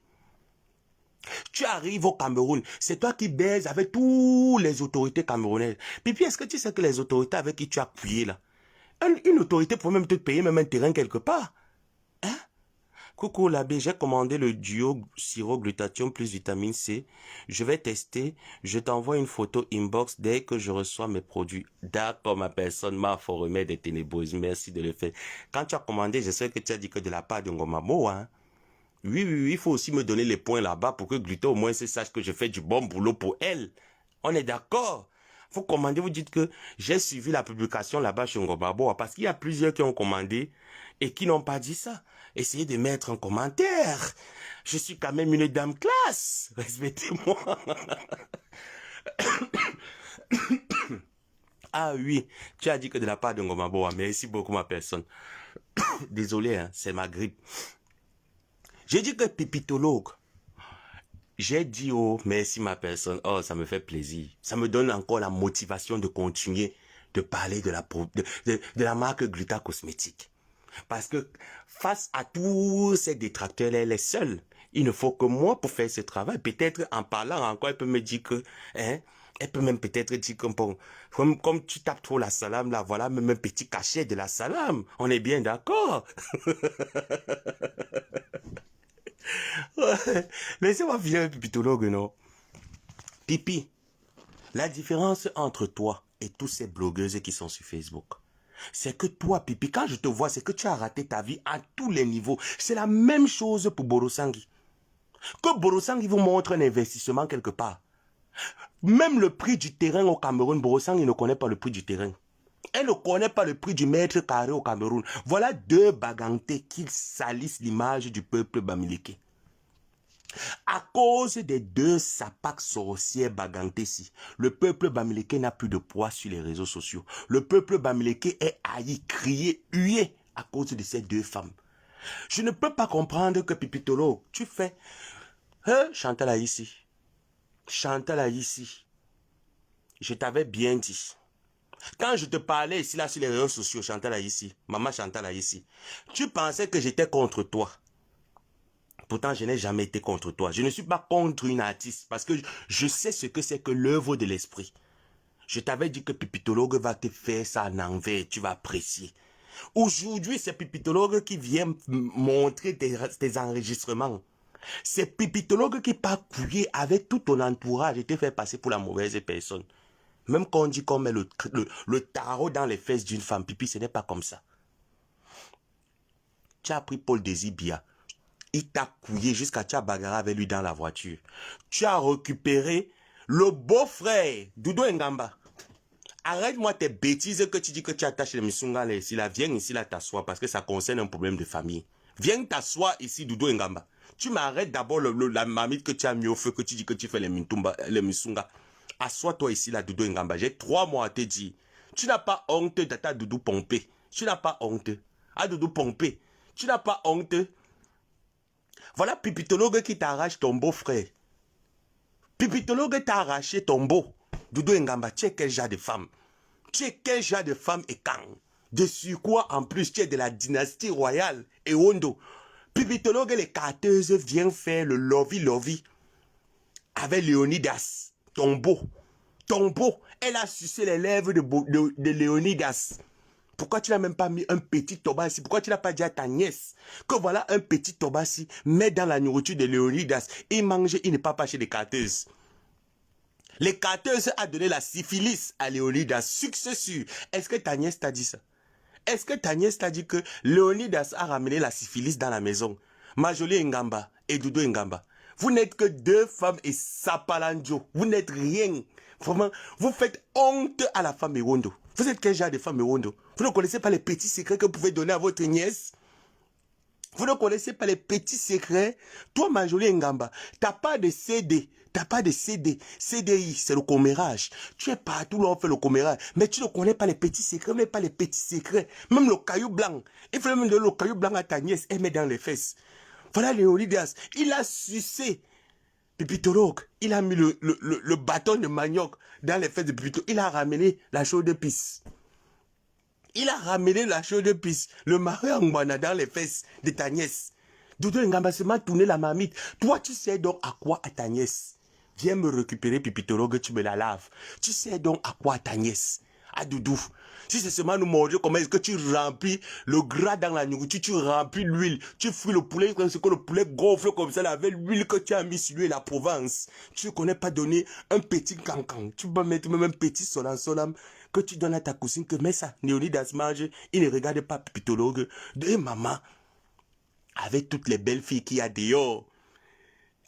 Tu arrives au Cameroun, c'est toi qui baises avec toutes les autorités camerounaises. Puis est-ce que tu sais que les autorités avec qui tu as appuyé là, une autorité peut même te payer même un terrain quelque part. Hein? Coucou l'abbé, j'ai commandé le duo sirop glutathion plus vitamine C. Je vais tester. Je t'envoie une photo inbox dès que je reçois mes produits. D'accord, ma personne m'a formé des ténébreuses. Merci de le faire. Quand tu as commandé, je sais que tu as dit que de la part de Ngomamo, hein. Oui, il faut aussi me donner les points là-bas pour que Gluto au moins se sache que je fais du bon boulot pour elle. On est d'accord. Vous commandez, vous dites que j'ai suivi la publication là-bas chez Ngomabo parce qu'il y a plusieurs qui ont commandé et qui n'ont pas dit ça. Essayez de mettre un commentaire. Je suis quand même une dame classe. Respectez-moi. Ah oui, tu as dit que de la part de Ngomabo. Merci beaucoup ma personne. Désolé, hein, c'est ma grippe. J'ai dit que Pipitologue, j'ai dit oh merci ma personne, oh ça me fait plaisir, ça me donne encore la motivation de continuer de parler de la marque Gluta Cosmétique. Parce que face à tous ces détracteurs, elle est seule. Il ne faut que moi pour faire ce travail. Peut-être en parlant encore, elle peut me dire que... Hein, elle peut même peut-être dire que bon, comme tu tapes trop la salame, là, voilà même un petit cachet de la salame. On est bien d'accord. Laissez-moi finir un pipitologue, non? Pipi, la différence entre toi et toutes ces blogueuses qui sont sur Facebook, c'est que toi, Pipi, quand je te vois, c'est que tu as raté ta vie à tous les niveaux. C'est la même chose pour Borosangi. Que Borosangi vous montre un investissement quelque part. Même le prix du terrain au Cameroun, Borosangi ne connaît pas le prix du terrain. Elle ne connaît pas le prix du mètre carré au Cameroun. Voilà deux bagantés qui salissent l'image du peuple bamileke. À cause des deux sapacs sorcières bagantés-ci, le peuple bamileke n'a plus de poids sur les réseaux sociaux. Le peuple bamileke est haï, crié, hué à cause de ces deux femmes. Je ne peux pas comprendre que Pipitolo, tu fais... Chantal Aïssi. Chantal Aïssi. Je t'avais bien dit. Quand je te parlais ici, là, sur les réseaux sociaux, Chantal Aïssi, maman Chantal Aïssi, tu pensais que j'étais contre toi. Pourtant, je n'ai jamais été contre toi. Je ne suis pas contre une artiste parce que je sais ce que c'est que l'œuvre de l'esprit. Je t'avais dit que Pipitologue va te faire ça en envers, tu vas apprécier. Aujourd'hui, c'est Pipitologue qui vient montrer tes enregistrements. C'est Pipitologue qui part couiller avec tout ton entourage et te fait passer pour la mauvaise personne. Même quand on dit qu'on met le tarot dans les fesses d'une femme, Pipi, ce n'est pas comme ça. Tu as pris Paul Désibia. Il t'a couillé jusqu'à tu as bagarré avec lui dans la voiture. Tu as récupéré le beau-frère, Doudou Ngamba. Arrête-moi tes bêtises que tu dis que tu attaches les Missunga là ici. Là, viens ici là t'asseoir parce que ça concerne un problème de famille. Viens t'asseoir ici, Doudou Ngamba. Tu m'arrêtes d'abord la mamite que tu as mis au feu, que tu dis que tu fais les Missunga. Assois-toi ici là, Doudou Ngamba. J'ai 3 mois à te dire. Tu n'as pas honte de ta Doudou pompé. Tu n'as pas honte. Ah, Doudou pompé. Tu n'as pas honte. Voilà Pipitologue qui t'arrache ton beau-frère. Pipitologue t'a arraché ton beau. Doudou Ngamba, tu es quel genre de femme? Tu es quel genre de femme et quand? Dessus quoi en plus tu es de la dynastie royale et Ondo. Pipitologue les carteuses viennent faire le lovey-lovey avec Léonidas. Ton beau. Ton beau. Elle a sucé les lèvres de Léonidas. Pourquoi tu n'as même pas mis un petit tobassi? Pourquoi tu n'as pas dit à ta nièce que voilà un petit tobassi, mets dans la nourriture de Léonidas. Il mange, il n'est pas chez les carteuses. Les carteuses a donné la syphilis à Léonidas. Succès sûr. Est-ce que ta nièce t'a dit ça? Est-ce que ta nièce t'a dit que Léonidas a ramené la syphilis dans la maison? Majoli Ngamba et Doudou Ngamba. Vous n'êtes que deux femmes et Sapalanjo. Vous n'êtes rien. Vraiment, vous faites honte à la femme Ewondo. Vous êtes quel genre de femme Ewondo? Vous ne connaissez pas les petits secrets que vous pouvez donner à votre nièce? Vous ne connaissez pas les petits secrets? Toi, Majoli Ngamba, t'as pas de CD. T'as pas de CD. CDI, c'est le commérage. Tu es partout là, on fait le commérage. Mais tu ne connais pas les petits secrets, même pas les petits secrets. Même le caillou blanc. Il faut même donner le caillou blanc à ta nièce et mettre dans les fesses. Voilà Léonidas. Il a sucé Pipitologue. Il a mis le bâton de manioc dans les fesses de Pipitologue. Il a ramené la chaude de pisse. Il a ramené la chaude de pisse. Le mari en guana dans les fesses de ta nièce. Doudou Ngamba se m'a tourné la marmite. Toi, tu sais donc à quoi à ta nièce? Viens me récupérer Pipitologue, tu me la laves. Tu sais donc à quoi à ta nièce? À Doudou. Si c'est seulement nous manger, comment est-ce que tu remplis le gras dans la nourriture, tu remplis l'huile, tu fouilles le poulet, c'est que le poulet gonfle comme ça, avec l'huile que tu as mis sur lui et la Provence. Tu ne connais pas donner un petit cancan. Tu peux mettre même un petit solam que tu donnes à ta cousine, que mais ça, Léonidas mange, il ne regarde pas Pipitologue. De maman, avec toutes les belles filles qu'il y a dehors,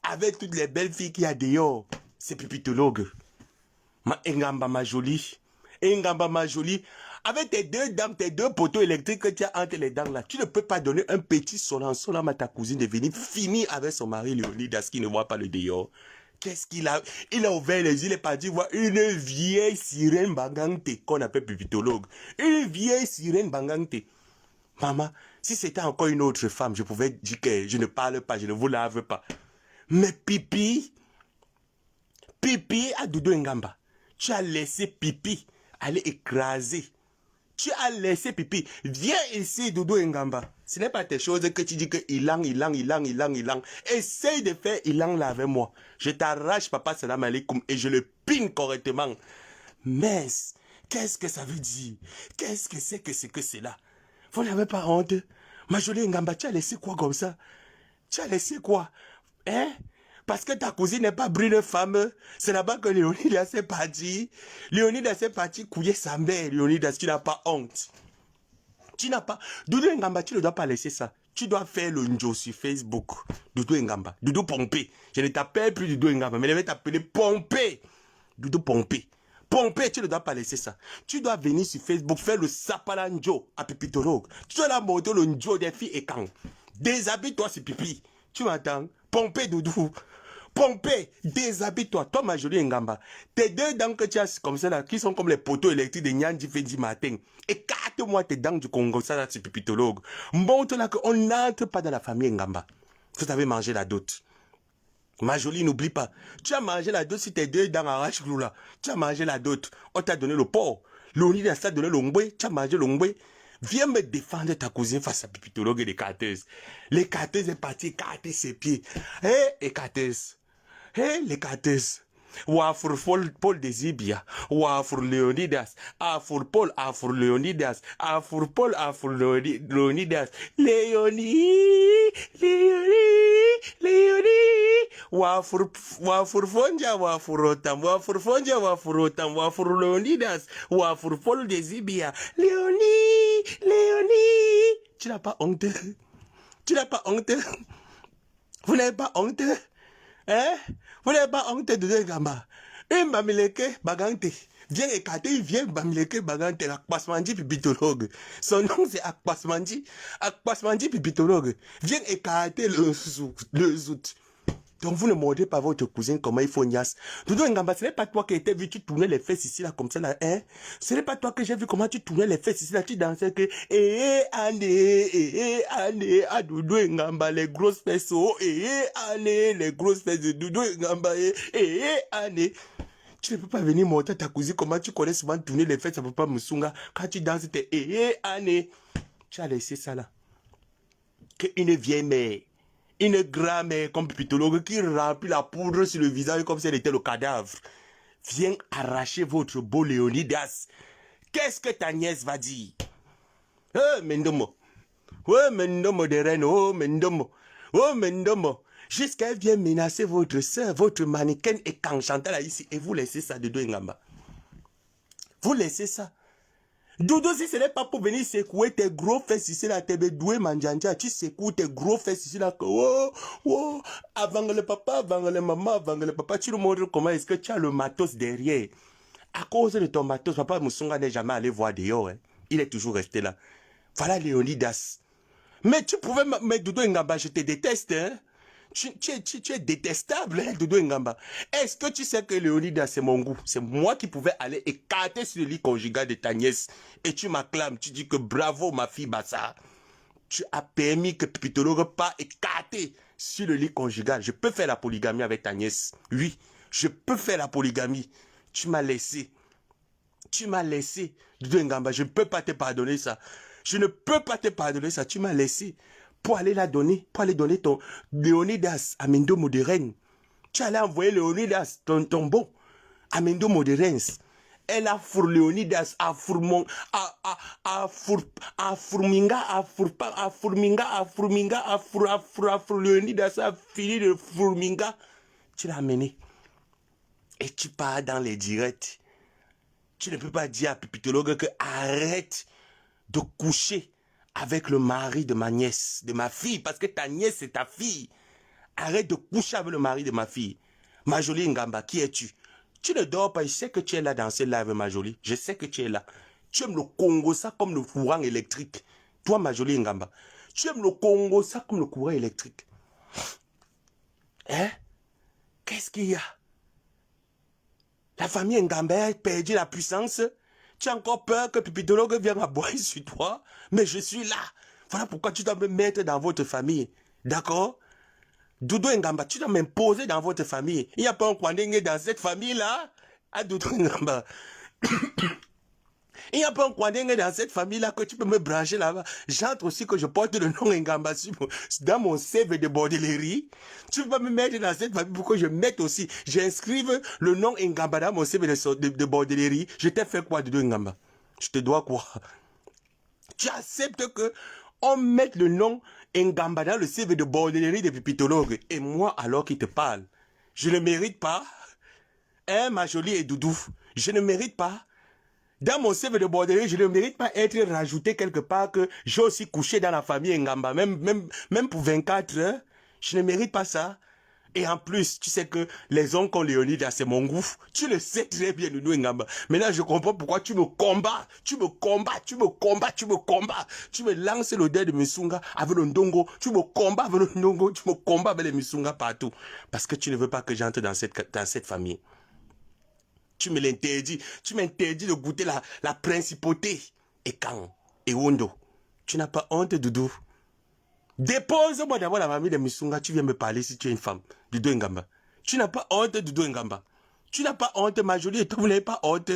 avec toutes les belles filles qu'il y a dehors, c'est Pipitologue. Ma Ngamba ma jolie. Ngamba ma jolie. Avec tes deux dames, tes deux poteaux électriques que tu as entre les dents là, tu ne peux pas donner un petit solam à ta cousine de venir finir avec son mari Léonidas qui ne voit pas le dehors. Qu'est-ce qu'il a? Il a ouvert les yeux, il est parti voir une vieille sirène bangante qu'on appelle Pipitologue. Une vieille sirène bangante. Maman, si c'était encore une autre femme, je pouvais dire que je ne parle pas, je ne vous lave pas. Mais Pipi à Doudou Ngamba, tu as laissé Pipi aller écraser. Tu as laissé Pipi. Viens ici, Doudou Ngamba. Ce n'est pas tes choses que tu dis que ilang. Essaye de faire ilang là avec moi. Je t'arrache, papa, salam alaikum, et je le pine correctement. Mais, qu'est-ce que ça veut dire? Qu'est-ce que c'est que c'est là? Vous n'avez pas honte? Ma jolie Ngamba, tu as laissé quoi comme ça? Tu as laissé quoi? Hein? Parce que ta cousine n'est pas brune femme. C'est là-bas que Léonidas est parti. Léonidas est parti couiller sa mère. Léonidas, tu n'as pas honte. Tu n'as pas... Doudou Ngamba, tu ne dois pas laisser ça. Tu dois faire le njo sur Facebook. Doudou Ngamba. Doudou Pompé. Je ne t'appelle plus Doudou Ngamba, mais je vais t'appeler Pompé. Doudou Pompé. Pompé, tu ne dois pas laisser ça. Tu dois venir sur Facebook faire le sapala njo à Pipitologue. Tu dois la montrer le njo des filles et quand. Déshabille-toi, c'est pipi. Tu m'entends? Pompé, Doudou. Pompé, déshabille-toi. Toi, ma jolie Ngamba. Tes deux dents que tu as comme ça là, qui sont comme les poteaux électriques de Nyandi Fendi matin. Écarte-moi tes dents du Congo, ça là, c'est pipitologue. Montre là qu'on n'entre pas dans la famille Ngamba. Vous avez mangé la dot. Ma jolie, n'oublie pas. Tu as mangé la dot si tes deux dents arrachent là. Tu as mangé la dot. On t'a donné le porc. L'oni t'a donné l'ongwe. Tu as mangé l'ongwe. Viens me défendre ta cousine face à pipitologue et les carteuses. Les carteuses est parti écarter ses pieds. Hé, carteuses. Hé, les carteuses. Wafur Paul de Zibia, Wafur Leonidas, Afur Paul, Afur Leonidas, Afur Paul, Afur Leonidas, Léonie, Wafur Fonja, Wafur Rotam, Wafur Fonja, Wafur Rotam, Wafur Leonidas, Wafur Paul de Zibia, Léonie. Tu n'as pas honte? Tu n'as pas honte? Vous n'avez pas honte? Hein? Vous n'avez pas honte de Ngamba? Un bamileke bagante. Viens écarter, viens bamileke bagante. Akpasmandi pipitologue. Son nom c'est Akpasmandi. Akpasmandi pipitologue. Viens écarter le zout. Donc vous ne montrez pas votre cousin comment il faut nias. Doudou Ngamba, ce n'est pas toi qui étais vu, tu tournais les fesses ici là comme ça là, hein? Ce n'est pas toi que j'ai vu comment tu tournais les fesses ici là, tu dansais que année, à Doudou Ngamba, les grosses fesses, année, les grosses fesses de Doudou Ngamba, année. Tu ne peux pas venir montrer à ta cousine comment tu connais souvent tourner les fesses à Papa Musunga quand tu danses tes année. Tu as laissé ça là. Que une vieille mère. Une grand-mère comme pipitologue qui remplit la poudre sur le visage comme si elle était le cadavre. Viens arracher votre beau Léonidas. Qu'est-ce que ta nièce va dire? Mendomo. Mendomo de reine. Mendomo. Mendomo. Jusqu'à elle vient menacer votre soeur, votre mannequin et quand Chantal là ici. Et vous laissez ça de Doudou Ngamba. Vous laissez ça. Doudou, si ce n'est pas pour venir secouer tes gros fesses ici là, tes bédoués manjanja, tu secoues tes gros fesses ici là, avant le papa, avant le maman, avant le papa, tu nous montres comment est-ce que tu as le matos derrière. À cause de ton matos, papa Musunga n'est jamais allé voir dehors, hein. Il est toujours resté là. Voilà Léonidas. Mais tu pouvais mettre Doudou Ngamba, je te déteste, hein. Tu es détestable, hein, Doudou Ngamba. Est-ce que tu sais que Léonidas, c'est mon goût? C'est moi qui pouvais aller écarter sur le lit conjugal de ta nièce. Et tu m'acclames, tu dis que bravo ma fille Bassa. Tu as permis que Pipitologue pas écarter sur le lit conjugal. Je peux faire la polygamie avec ta nièce. Oui, je peux faire la polygamie. Tu m'as laissé. Tu m'as laissé, Doudou Ngamba. Je ne peux pas te pardonner ça. Je ne peux pas te pardonner ça. Tu m'as laissé. Pour aller la donner, pour aller donner ton Léonidas à Mendo Modérène. Tu allais envoyer Léonidas, ton tombeau, à Mendo Modérène. Elle a four Léonidas, à Fourminga, Léonidas a fini de Fourminga. Tu l'as amené. Et tu pars dans les directs. Tu ne peux pas dire à Pipitologue que arrête de coucher avec le mari de ma nièce, de ma fille, parce que ta nièce c'est ta fille. Arrête de coucher avec le mari de ma fille. Ma jolie Ngamba, qui es-tu? Tu ne dors pas, je sais que tu es là dans ce live, ma jolie. Je sais que tu es là. Tu aimes le Congo, ça comme le courant électrique. Toi, ma jolie Ngamba, tu aimes le Congo, ça comme le courant électrique. Hein? Qu'est-ce qu'il y a? La famille Ngamba a perdu la puissance. Tu as encore peur que Pipitologue vienne aboyer sur toi? Mais je suis là. Voilà pourquoi tu dois me mettre dans votre famille. D'accord? Doudou Ngamba, tu dois m'imposer dans votre famille. Il n'y a pas un Kwandenge dans cette famille-là? Ah, Doudou Ngamba. Il n'y a pas un Kwandenge dans cette famille-là que tu peux me brancher là-bas. J'entre aussi que je porte le nom Ngamba dans mon CV de bordellerie. Tu peux pas me mettre dans cette famille pour que je mette aussi. J'inscrive le nom Ngamba dans mon CV de bordellerie. Je t'ai fait quoi de Ngamba? Je te dois quoi? Tu acceptes que on mette le nom Ngamba dans le CV de bordellerie de pipitologue. Et moi, alors qu'il te parle, je ne mérite pas. Hein, ma jolie et doudou, je ne mérite pas. Dans mon CV de bordellerie, je ne mérite pas être rajouté quelque part que j'ai aussi couché dans la famille Ngamba, même pour 24 heures. Je ne mérite pas ça. Et en plus, tu sais que les oncles Léonidas, c'est mon goût. Tu le sais très bien, Doudou Ngamba. Maintenant, je comprends pourquoi tu me combats. Tu me combats, tu me combats, tu me combats. Tu me lances l'odeur de Misunga avec le Ndongo. Tu me combats avec le Ndongo. Tu me combats avec les Misunga partout. Parce que tu ne veux pas que j'entre dans cette famille. Tu me l'interdis. Tu m'interdis de goûter la principauté. Et quand? Et Wondo. Tu n'as pas honte, Doudou? Dépose-moi d'abord la famille de Misunga. Tu viens me parler si tu es une femme. Doudou Ngamba. Tu n'as pas honte, Doudou Ngamba. Tu n'as pas honte, ma jolie. Et toi, vous n'avez pas honte.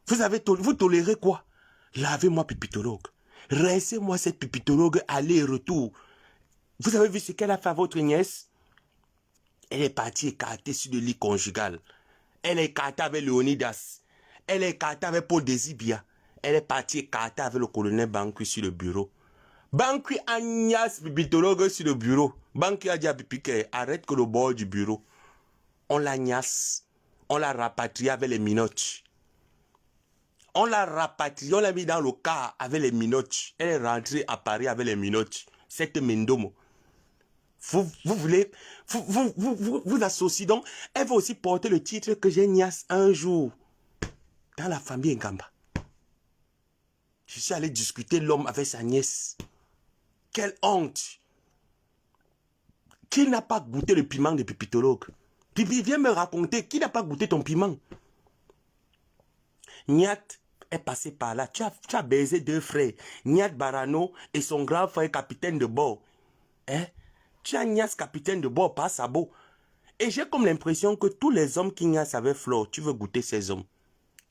Vous tolérez quoi? Lavez-moi pipitologue. Rincez-moi cette pipitologue aller-retour. Vous avez vu ce qu'elle a fait à votre nièce? Elle est partie écartée sur le lit conjugal. Elle est écartée avec Léonidas. Elle est écartée avec Paul Désibia. Elle est partie écartée avec le colonel Bankui sur le bureau. Bankui Agnès pipitologue sur le bureau. Bankui a dit à Pipiké, arrête que le bord du bureau. On l'agnasse. On l'a rapatrié avec les minottes. On l'a rapatrié, on l'a mis dans le car avec les minottes. Elle est rentrée à Paris avec les minottes. Cette Mendomo. Vous voulez, vous associez donc. Elle va aussi porter le titre que j'ai niasse un jour. Dans la famille Ngamba. Je suis allé discuter l'homme avec sa nièce. Quelle honte. Qui n'a pas goûté le piment de pipitologue? Pipi, viens me raconter, qui n'a pas goûté ton piment? Niat est passé par là. Tu as baisé deux frères. Niat Barano et son grand frère capitaine de bord. Hein? Tu as Nias capitaine de bord par sabot. Et j'ai comme l'impression que tous les hommes qui Nias avec Flore, tu veux goûter ces hommes.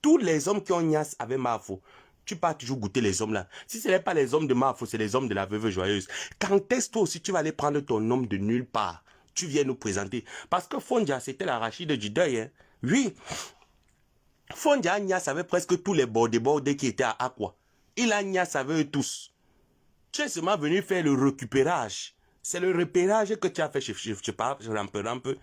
Tous les hommes qui ont Nias avec Mafo, tu pars toujours goûter les hommes là. Si ce n'est pas les hommes de Mafo, c'est les hommes de la veuve joyeuse. Quand est-ce toi aussi tu vas aller prendre ton homme de nulle part? Tu viens nous présenter. Parce que Fondia, c'était l'arachide du deuil. Hein? Oui. Fondia Nias avait presque tous les bordés qui étaient à Aqua. Il a Nias avec eux tous. Tu es seulement venu faire le récupérage. C'est le repérage que tu as fait, je parle, je ramperai un peu.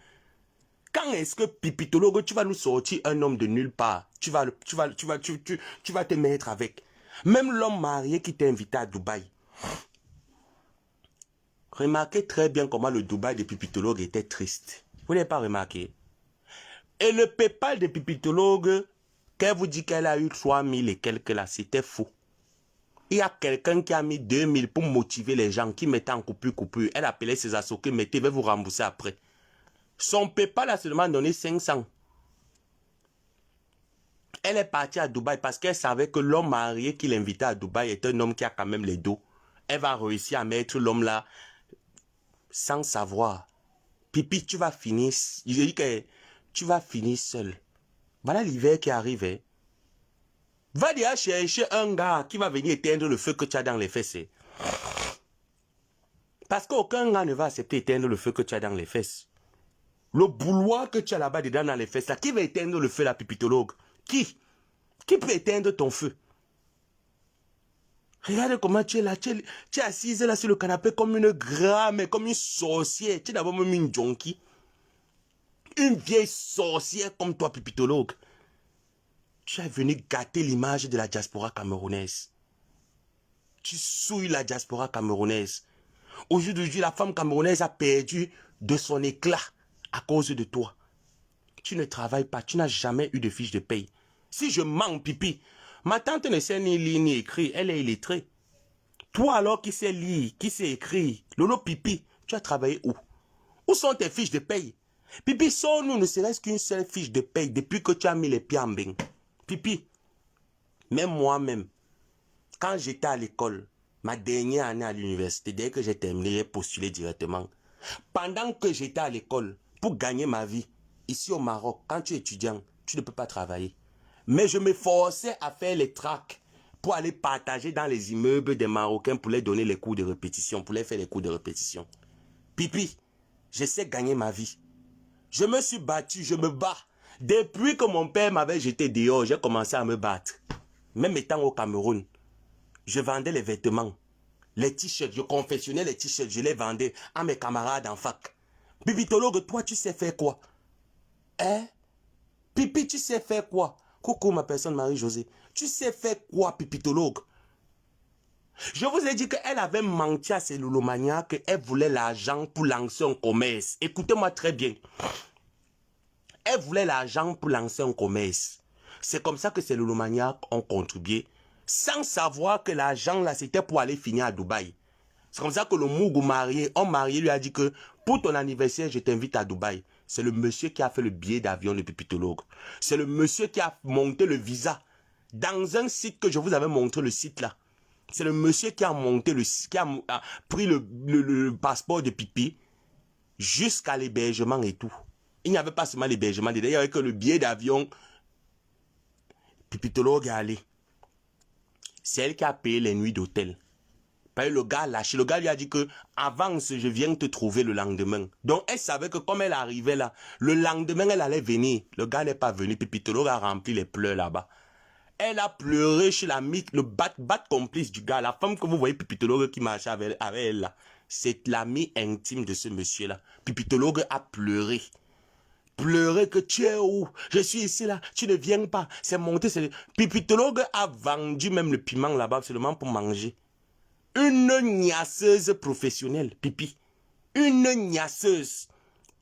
Quand est-ce que pipitologue, tu vas nous sortir un homme de nulle part? Tu vas te mettre avec. Même l'homme marié qui t'a invité à Dubaï. Remarquez très bien comment le Dubaï des pipitologues était triste. Vous n'avez pas remarqué? Et le PayPal des pipitologues, qu'elle vous dit qu'elle a eu 3000 et quelques là, c'était faux. Il y a quelqu'un qui a mis 2000 pour motiver les gens, qui mettait en coupure. Elle appelait ses associés, mettez, il va vous rembourser après. Son PayPal a seulement donné 500. Elle est partie à Dubaï parce qu'elle savait que l'homme marié qui l'invitait à Dubaï est un homme qui a quand même les dos. Elle va réussir à mettre l'homme là sans savoir. Pipi, tu vas finir. Il dit que tu vas finir seul. Voilà l'hiver qui arrive. Hein. Va déjà chercher un gars qui va venir éteindre le feu que tu as dans les fesses. Parce qu'aucun gars ne va accepter éteindre le feu que tu as dans les fesses. Le bouloir que tu as là-bas dedans dans les fesses, là, qui va éteindre le feu, la pipitologue? Qui peut éteindre ton feu? Regarde comment tu es là, tu es assise là sur le canapé comme une grame, comme une sorcière. Tu es d'abord même une junkie. Une vieille sorcière comme toi, pipitologue. Tu es venu gâter l'image de la diaspora camerounaise. Tu souilles la diaspora camerounaise. Aujourd'hui, la femme camerounaise a perdu de son éclat à cause de toi. Tu ne travailles pas, tu n'as jamais eu de fiche de paye. Si je mens, pipi, ma tante ne sait ni lire ni écrire, elle est illettrée. Toi alors qui sais lire, qui sais écrire, Lolo pipi, tu as travaillé où? Où sont tes fiches de paye? Pipi, sors-nous ne serait-ce qu'une seule fiche de paye depuis que tu as mis les pieds en bain. Pipi, même moi-même, quand j'étais à l'école, ma dernière année à l'université, dès que j'ai terminé, j'ai postulé directement. Pendant que j'étais à l'école, pour gagner ma vie, ici au Maroc, quand tu es étudiant, tu ne peux pas travailler. Mais je me forçais à faire les tracks pour aller partager dans les immeubles des Marocains pour leur donner les cours de répétition, pour leur faire les cours de répétition. Pipi, je sais gagner ma vie. Je me suis battu, je me bats. Depuis que mon père m'avait jeté dehors, j'ai commencé à me battre. Même étant au Cameroun, je vendais les vêtements, les t-shirts, je confectionnais les t-shirts, je les vendais à mes camarades en fac. Bibitologue, toi, tu sais faire quoi? Hein? Pipi, tu sais faire quoi? Coucou ma personne Marie-Josée. Tu sais faire quoi, pipitologue? Je vous ai dit qu'elle avait menti à ses loulomaniacs, qu'elle voulait l'argent pour lancer un commerce. Écoutez-moi très bien. Elle voulait l'argent pour lancer un commerce. C'est comme ça que ces loulomaniacs ont contribué, sans savoir que l'argent là, c'était pour aller finir à Dubaï. C'est comme ça que le Mougou marié, lui a dit que pour ton anniversaire, je t'invite à Dubaï. C'est le monsieur qui a fait le billet d'avion de pipitologue. C'est le monsieur qui a monté le visa. Dans un site que je vous avais montré, le site là. C'est le monsieur qui a monté qui a pris le passeport de Pipi jusqu'à l'hébergement et tout. Il n'y avait pas seulement l'hébergement, il n'y avait que le billet d'avion. Pipitologue est allé. C'est elle qui a payé les nuits d'hôtel. Le gars lâché. Le gars lui a dit que avance, je viens te trouver le lendemain. Donc elle savait que comme elle arrivait là, le lendemain elle allait venir. Le gars n'est pas venu. Pipitologue a rempli les pleurs là-bas. Elle a pleuré chez la mythe, le bat complice du gars. La femme que vous voyez Pipitologue qui marchait avec elle là. C'est l'amie intime de ce monsieur là. Pipitologue a pleuré. Pleurer que tu es où? Je suis ici là, tu ne viens pas. C'est monté, c'est... Pipitologue a vendu même le piment là-bas seulement pour manger. Une niaiseuse professionnelle, Pipi. Une niaiseuse.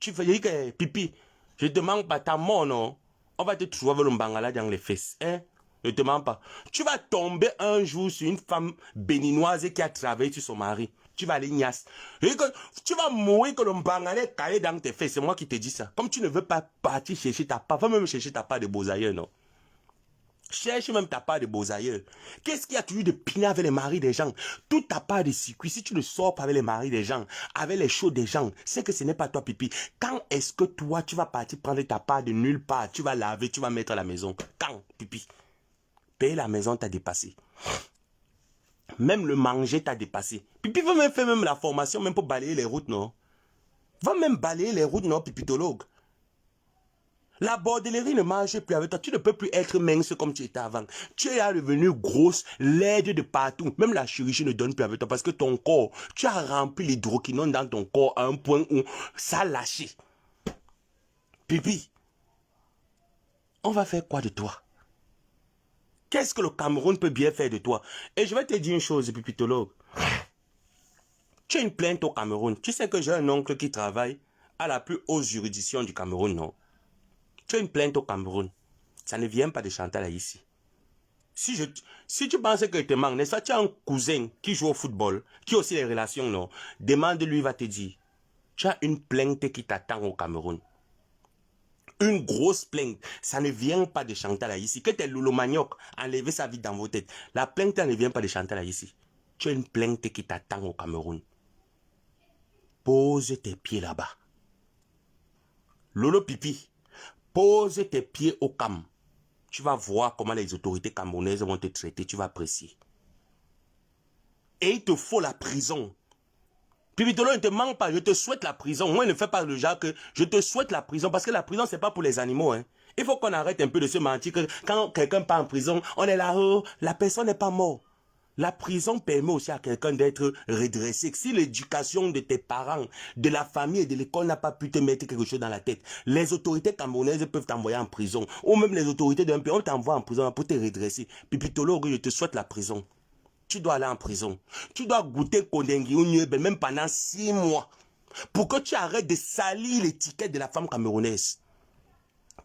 Tu fais dire que, Pipi, je te demande pas ta mort, non? On va te trouver avec le bangala dans les fesses, hein? Je te demande pas. Tu vas tomber un jour sur une femme béninoise qui a travaillé sur son mari. Tu vas aller niasse. Tu vas mourir que le bangala est calé dans tes fesses. C'est moi qui te dis ça. Comme tu ne veux pas partir chercher ta part, va même chercher ta part de beaux ailleurs, non? Cherche même ta part de beaux ailleurs. Qu'est-ce qu'il y a toujours de piner avec les maris des gens? Toute ta part de circuit, si tu ne sors pas avec les maris des gens, avec les choses des gens, c'est que ce n'est pas toi, Pipi. Quand est-ce que toi, tu vas partir prendre ta part de nulle part? Tu vas laver, tu vas mettre à la maison. Quand, Pipi? Payer la maison t'a dépassé. Même le manger t'a dépassé. Pipi va même faire même la formation, même pour balayer les routes, non? Va même balayer les routes, non, pipitologue? La bordellerie ne marche plus avec toi. Tu ne peux plus être mince comme tu étais avant. Tu es devenu grosse, laide de partout. Même la chirurgie ne donne plus avec toi parce que ton corps, tu as rempli l'hydroquinone dans ton corps à un point où ça a lâché. Pipi, on va faire quoi de toi? Qu'est-ce que le Cameroun peut bien faire de toi? Et je vais te dire une chose, pipitologue. Tu as une plainte au Cameroun. Tu sais que j'ai un oncle qui travaille à la plus haute juridiction du Cameroun, non? Tu as une plainte au Cameroun. Ça ne vient pas de Chantal ici. Si tu penses que je te manque, n'est-ce pas, tu as un cousin qui joue au football, qui a aussi les relations, non? Demande-lui, il va te dire. Tu as une plainte qui t'attend au Cameroun. Une grosse plainte. Ça ne vient pas de Chantal ici. Que tes loulomagnocs enlèvent sa vie dans vos têtes. La plainte ne vient pas de Chantal ici. Tu as une plainte qui t'attend au Cameroun. Pose tes pieds là-bas. Lolo Pipi. Pose tes pieds au Cam. Tu vas voir comment les autorités camerounaises vont te traiter. Tu vas apprécier. Et il te faut la prison. Pipitolo, ne te manque pas. Je te souhaite la prison. Moi, ne fais pas le genre que je te souhaite la prison. Parce que la prison, c'est pas pour les animaux. Hein. Il faut qu'on arrête un peu de se mentir que quand quelqu'un part en prison, on est là-haut. La personne n'est pas morte. La prison permet aussi à quelqu'un d'être redressé. Si l'éducation de tes parents, de la famille et de l'école n'a pas pu te mettre quelque chose dans la tête, les autorités camerounaises peuvent t'envoyer en prison. Ou même les autorités d'un pays, on t'envoie en prison pour te redresser. Pipitolo, je te souhaite la prison. Tu dois aller en prison. Tu dois goûter Kondengi ou Niébel, même pendant 6 mois. Pour que tu arrêtes de salir l'étiquette de la femme camerounaise.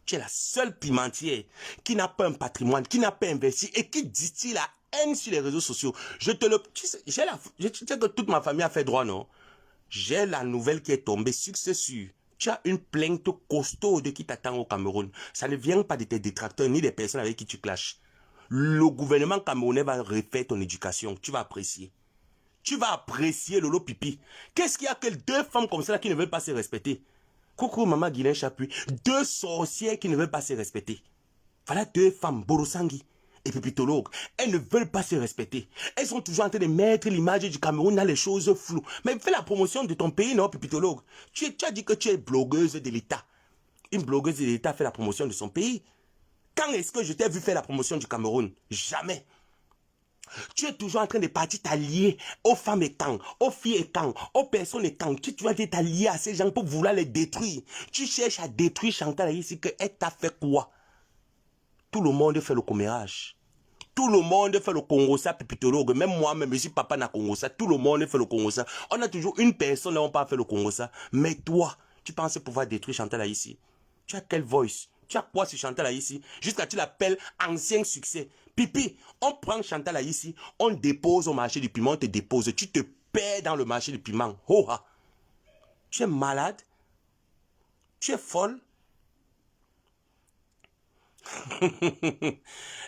Tu es la seule pimentière qui n'a pas un patrimoine, qui n'a pas investi et qui distille la haine sur les réseaux sociaux. Je te le... Tu sais que toute ma famille a fait droit, non? J'ai la nouvelle qui est tombée, succès sûr. Tu as une plainte costaude qui t'attend au Cameroun. Ça ne vient pas de tes détracteurs ni des personnes avec qui tu clashes. Le gouvernement camerounais va refaire ton éducation. Tu vas apprécier. Tu vas apprécier Lolo Pipi. Qu'est-ce qu'il y a que 2 femmes comme ça qui ne veulent pas se respecter? Coucou maman Guylaine Chapuis. 2 sorcières qui ne veulent pas se respecter. Voilà deux femmes, Borosangi et Pipitologue. Elles ne veulent pas se respecter. Elles sont toujours en train de mettre l'image du Cameroun dans les choses floues. Mais fais la promotion de ton pays, non, Pipitologue. Tu as dit que tu es blogueuse de l'État. Une blogueuse de l'État fait la promotion de son pays. Quand est-ce que je t'ai vu faire la promotion du Cameroun? Jamais. Tu es toujours en train de partir t'allier aux femmes et camps, aux filles et camps, aux personnes et camps. Tu dois t'allier à ces gens pour vouloir les détruire. Tu cherches à détruire Chantal ici, qu'elle t'a fait quoi? Tout le monde fait le commérage. Tout le monde fait le Congossa Pipitologue. Même moi-même, je suis papa na Congossa. Tout le monde fait le Congossa. On a toujours une personne qui n'a pas fait le Congossa. Mais toi, tu penses pouvoir détruire Chantal ici? Tu as quelle voice? Tu as quoi sur Chantal ici? Jusqu'à tu l'appelles ancien succès. Pipi, on prend Chantal ici, on dépose au marché du piment, on te dépose. Tu te perds dans le marché du piment. Oh, ah. Tu es malade? Tu es folle?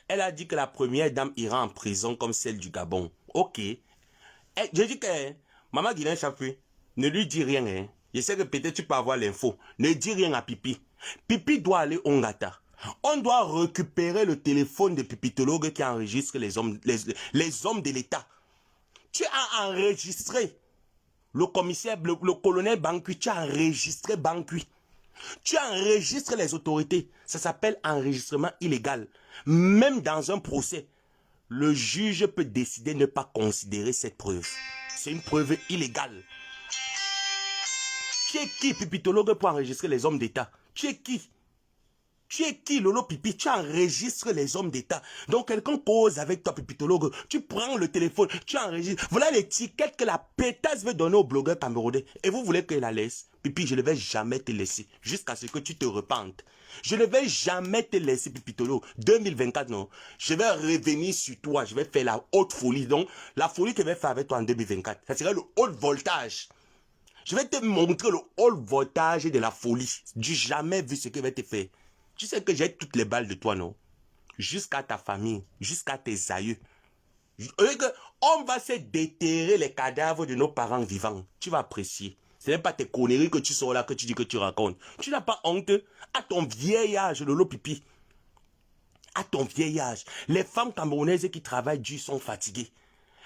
Elle a dit que la première dame ira en prison comme celle du Gabon. Ok. Je dis que Maman Guilain Chapuis, ne lui dis rien. Hein. Je sais que peut-être tu peux avoir l'info. Ne dis rien à Pipi. Pipi doit aller au Ngata. On doit récupérer le téléphone de Pipitologue qui enregistre les hommes de l'État. Tu as enregistré le commissaire, le colonel Bankui. Tu as enregistré Bankui. Tu enregistres les autorités. Ça s'appelle enregistrement illégal. Même dans un procès, le juge peut décider de ne pas considérer cette preuve. C'est une preuve illégale. Tu es qui, Pipitologue, pour enregistrer les hommes d'État? Tu es qui? Tu es qui, Lolo Pipi? Tu enregistres les hommes d'État. Donc, quelqu'un cause avec toi, Pipitologue. Tu prends le téléphone, tu enregistres. Voilà l'étiquette que la pétasse veut donner au blogueur camerounais. Et vous voulez qu'elle la laisse? Pipi, je ne vais jamais te laisser. Jusqu'à ce que tu te repentes. Je ne vais jamais te laisser, Pipitologue. 2024, non. Je vais revenir sur toi. Je vais faire la haute folie. Donc, la folie que je vais faire avec toi en 2024, ça sera le haut voltage. Je vais te montrer le haut voltage de la folie. Du jamais vu ce que je vais te faire. Tu sais que j'ai toutes les balles de toi, non? Jusqu'à ta famille, jusqu'à tes aïeux. On va se déterrer les cadavres de nos parents vivants. Tu vas apprécier. Ce n'est pas tes conneries que tu sors là, que tu dis que tu racontes. Tu n'as pas honte? À ton vieil âge, Lolo Pipi. À ton vieil âge. Les femmes camerounaises qui travaillent dur sont fatiguées.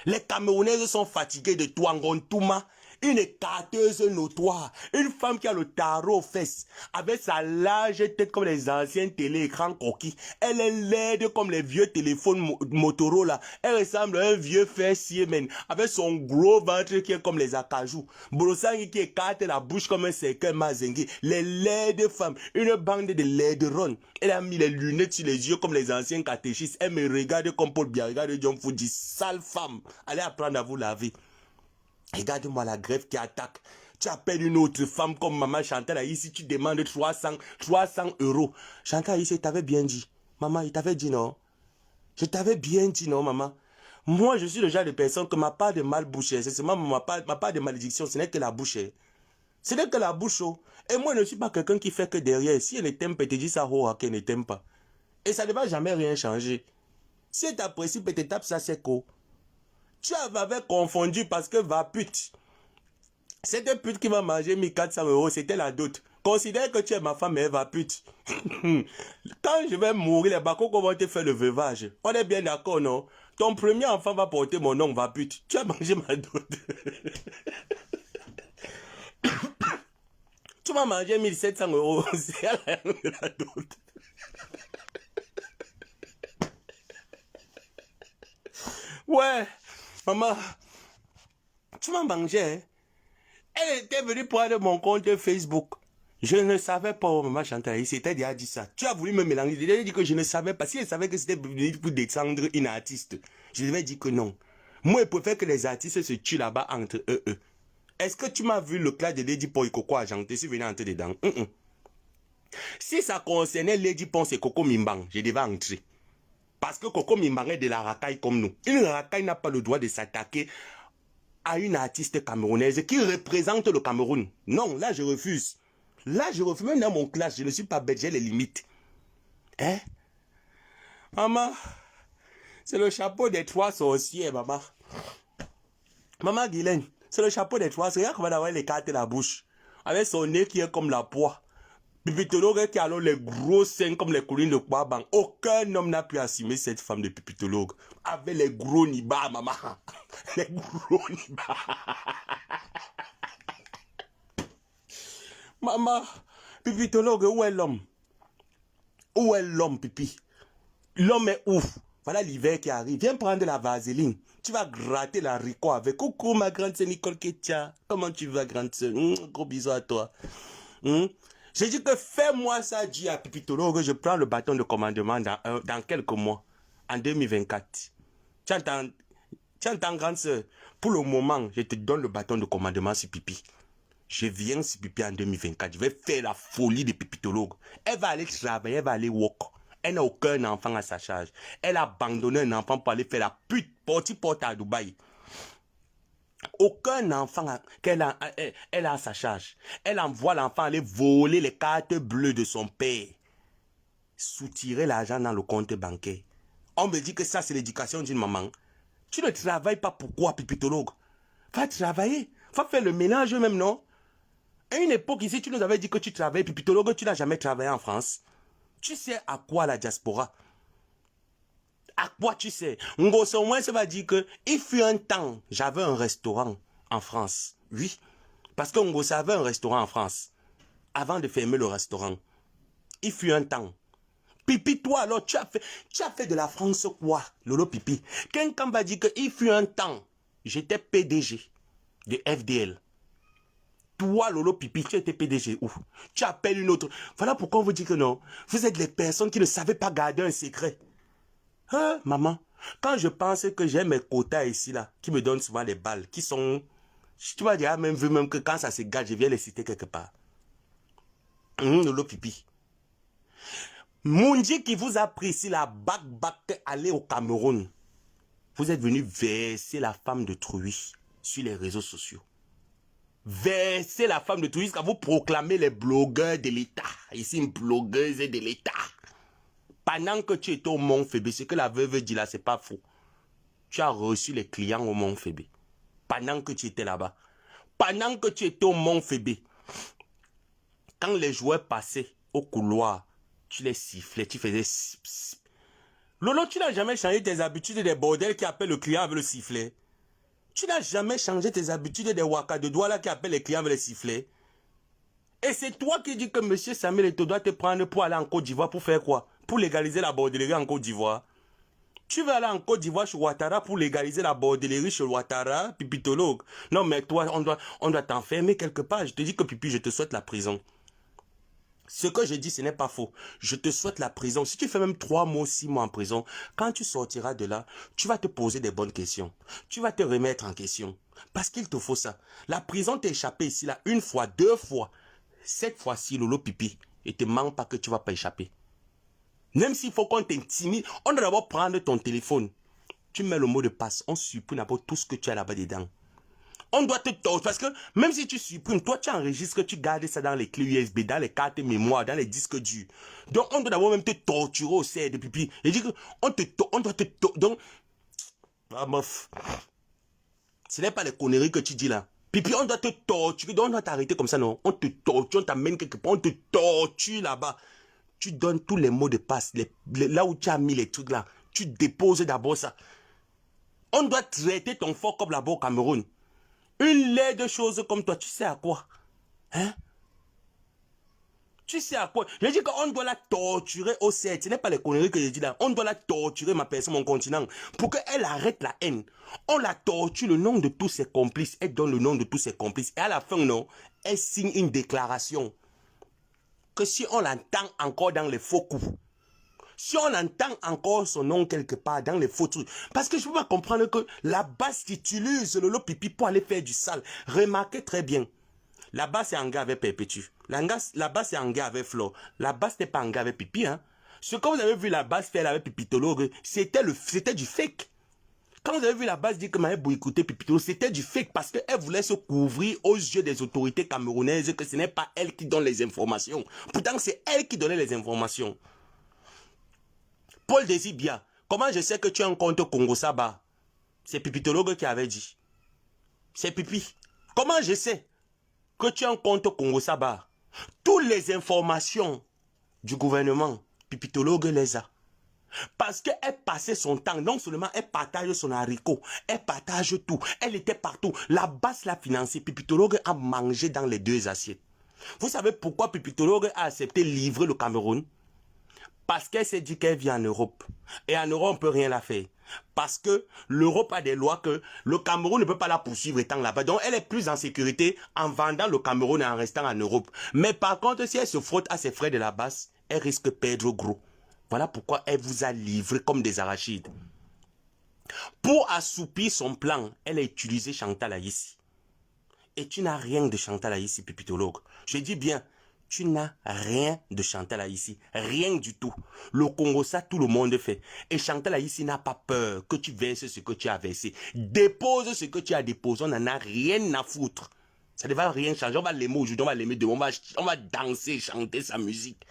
Les Camerounaises sont fatiguées de toi, Ngontouma. Une écarteuse notoire, une femme qui a le tarot aux fesses, avec sa large tête comme les anciens télé-écrans coquilles. Elle est laide comme les vieux téléphones Motorola. Elle ressemble à un vieux fessier, avec son gros ventre qui est comme les acajou. Borosangi qui écarte la bouche comme un cercueil mazengi. Les laides femmes, une bande de laideronnes. Elle a mis les lunettes sur les yeux comme les anciens catéchistes. Elle me regarde comme Paul Biarriga de John Fouji. Sale femme. Allez apprendre à vous laver. Regarde-moi la grève qui attaque. Tu appelles une autre femme comme maman Chantal ici, tu demandes 300 euros. Chantal ici, il t'avait bien dit. Maman, il t'avait dit non. Je t'avais bien dit non, maman. Moi, je suis le genre de personne que ma part de mal bouche, c'est seulement ma part de malédiction, ce n'est que la bouche. Ce n'est que la bouche. Et moi, je ne suis pas quelqu'un qui fait que derrière. Si elle ne t'aime pas, te dit ça, qu'elle ne t'aime pas. Et ça ne va jamais rien changer. Si elle t'apprécie, peut-être tape ça, c'est quoi? Tu avais confondu parce que va pute. Cette pute qui m'a mangé 1400 euros, c'était la dot. Considère que tu es ma femme et va pute. Quand je vais mourir, les bacos vont te faire le veuvage. On est bien d'accord, non? Ton premier enfant va porter mon nom, va pute. Tu as mangé ma dot. Tu m'as mangé 1700 euros. C'est la dot. Ouais. Maman, tu m'as mangé, hein? Elle était venue prendre mon compte Facebook. Je ne savais pas, maman Chantal, c'était déjà dit ça. Tu as voulu me mélanger. Je lui ai dit que je ne savais pas. Si elle savait que c'était pour descendre une artiste, je lui ai dit que non. Moi, je préfère que les artistes se tuent là-bas entre eux. Est-ce que tu m'as vu le clash de Lady Pon et Coco Agent? Je suis venu entrer dedans. Si ça concernait Lady Pon et Coco Mimbang, je devais entrer. Parce que Coco Mimbang est de la racaille comme nous. Une racaille n'a pas le droit de s'attaquer à une artiste camerounaise qui représente le Cameroun. Non, là je refuse. Là je refuse. Même dans mon classe, je ne suis pas bête, j'ai les limites. Hein? Maman, c'est le chapeau des trois sorciers, maman. Maman Guylaine, c'est le chapeau des trois sorciers. Regarde comment elle écarte la bouche. Avec son nez qui est comme la poix. Pipitologue qui a alors les gros seins comme les collines de Kwabang. Aucun homme n'a pu assumer cette femme de pipitologue. Avec les gros nibas, maman. Les gros nibas. Maman, pipitologue, où est l'homme? Où est l'homme, pipi? L'homme est ouf. Voilà l'hiver qui arrive. Viens prendre la vaseline. Tu vas gratter la ricot avec. Coucou ma grande sœur Nicole Ketia. Comment tu vas, grande sœur? Gros bisous à toi. J'ai dit que fais-moi ça, dit à Pipitologue, je prends le bâton de commandement dans quelques mois, en 2024. Tu entends, grande sœur? Pour le moment, je te donne le bâton de commandement sur Pipi. Je viens sur Pipi en 2024. Je vais faire la folie de Pipitologue. Elle va aller travailler, elle va aller walk. Elle n'a aucun enfant à sa charge. Elle a abandonné un enfant pour aller faire la pute porte à Dubaï. Aucun enfant qu'elle a, elle a à sa charge. Elle envoie l'enfant aller voler les cartes bleues de son père. Soutirer l'argent dans le compte bancaire. On me dit que ça, c'est l'éducation d'une maman. Tu ne travailles pas pourquoi, pipitologue? Va travailler. Va faire le ménage même, non? À une époque ici, tu nous avais dit que tu travailles, pipitologue, tu n'as jamais travaillé en France. Tu sais à quoi la diaspora? À quoi tu sais? Ngosso, moi, ça va dire que il fut un temps, j'avais un restaurant en France. Oui. Parce que Ngosso avait un restaurant en France. Avant de fermer le restaurant. Il fut un temps. Pipi, toi, alors, tu as fait de la France quoi, Lolo Pipi? Quelqu'un va dire qu'il fut un temps, j'étais PDG de FDL. Toi, Lolo Pipi, tu étais PDG où? Tu appelles une autre. Voilà pourquoi on vous dit que non. Vous êtes les personnes qui ne savaient pas garder un secret. Hein, maman? Quand je pense que j'ai mes quotas ici, là, qui me donnent souvent les balles, qui sont... Tu vas dire, même vu même que quand ça se gâte, je viens les citer quelque part. Lolo Pipi. Mundi qui vous a pris ici la bac aller au Cameroun. Vous êtes venu verser la femme de Truy sur les réseaux sociaux. Verser la femme de Truy quand vous proclamez les blogueurs de l'État. Ici, une blogueuse de l'État. Pendant que tu étais au Mont Fébé, ce que la veuve dit là, c'est pas faux. Tu as reçu les clients au Mont Fébé. Pendant que tu étais là-bas. Pendant que tu étais au Mont Fébé. Quand les joueurs passaient au couloir, tu les sifflais, tu faisais... Lolo, tu n'as jamais changé tes habitudes des bordels qui appellent le client avec le sifflet. Tu n'as jamais changé tes habitudes des waka de Douala qui appellent les clients avec le sifflet. Et c'est toi qui dis que M. Samuel Eto'o doit te prendre pour aller en Côte d'Ivoire pour faire quoi? Pour légaliser la bordellerie en Côte d'Ivoire. Tu vas aller en Côte d'Ivoire chez Ouattara pour légaliser la bordellerie chez Ouattara, pipitologue. Non mais toi, on doit t'enfermer quelque part. Je te dis que Pipi, je te souhaite la prison. Ce que je dis, ce n'est pas faux. Je te souhaite la prison. Si tu fais même 3 mois, 6 mois en prison, quand tu sortiras de là, tu vas te poser des bonnes questions. Tu vas te remettre en question. Parce qu'il te faut ça. La prison t'est échappé ici, là, 1 fois, 2 fois. Cette fois-ci, Lolo Pipi, et te manque pas que tu vas pas échapper. Même s'il faut qu'on t'intimide, on doit d'abord prendre ton téléphone. Tu mets le mot de passe, on supprime d'abord tout ce que tu as là-bas dedans. On doit te torturer parce que même si tu supprimes, toi tu enregistres, tu gardes ça dans les clés USB, dans les cartes mémoire, dans les disques durs. Donc on doit d'abord même te torturer au cerf de pipi. Et dit que on doit te torturer. Donc, ah meuf, ce n'est pas les conneries que tu dis là. Pipi, on doit te torturer, donc on doit t'arrêter comme ça, non? On te torture, on t'amène quelque part, on te torture là-bas. Tu donnes tous les mots de passe, là où tu as mis les trucs là. Tu déposes d'abord ça. On doit traiter ton fort comme là-bas au Cameroun. Une laide chose comme toi, tu sais à quoi? Hein? Tu sais à quoi? Je dis qu'on doit la torturer au cercle. Ce n'est pas les conneries que je dis là. On doit la torturer, ma personne, mon continent, pour qu'elle arrête la haine. On la torture le nom de tous ses complices. Elle donne le nom de tous ses complices. Et à la fin, non, elle signe une déclaration. Que si on l'entend encore dans les faux coups, si on entend encore son nom quelque part dans les faux trucs. Parce que je peux pas comprendre que la base qui utilise le lot pipi pour aller faire du sale. Remarquez très bien. La base c'est en gars avec Perpétue. La base c'est en gars avec Flo. La base n'est pas en gars avec Pipi. Hein. Ce que vous avez vu la base faire avec Pipitologue, c'était du fake. Quand vous avez vu la base dire que m'avait boycotté Pipitologue, c'était du fake parce qu'elle voulait se couvrir aux yeux des autorités camerounaises que ce n'est pas elle qui donne les informations. Pourtant c'est elle qui donnait les informations. Paul Désibia, comment je sais que tu as un compte Congo Saba? C'est Pipitologue qui avait dit. C'est Pipi. Comment je sais que tu as un compte Congo Saba? Toutes les informations du gouvernement, Pipitologue les a. Parce qu'elle passait son temps, non seulement elle partage son haricot, elle partage tout, elle était partout. La base l'a financée, Pipitologue a mangé dans les deux assiettes. Vous savez pourquoi Pipitologue a accepté de livrer le Cameroun? Parce qu'elle s'est dit qu'elle vit en Europe. Et en Europe, on ne peut rien la faire. Parce que l'Europe a des lois que le Cameroun ne peut pas la poursuivre étant là-bas. Donc, elle est plus en sécurité en vendant le Cameroun et en restant en Europe. Mais par contre, si elle se frotte à ses frais de la base, elle risque de perdre gros. Voilà pourquoi elle vous a livré comme des arachides. Pour assoupir son plan, elle a utilisé Chantal Aïssi. Et tu n'as rien de Chantal Aïssi, Pipitologue. Je dis bien, tu n'as rien de Chantal Aïssi. Rien du tout. Le Congo, ça, tout le monde fait. Et Chantal Aïssi n'a pas peur que tu verses ce que tu as versé. Dépose ce que tu as déposé. On n'en a rien à foutre. Ça ne va rien changer. On va l'aimer aujourd'hui, on va l'aimer demain. On va danser, chanter sa musique.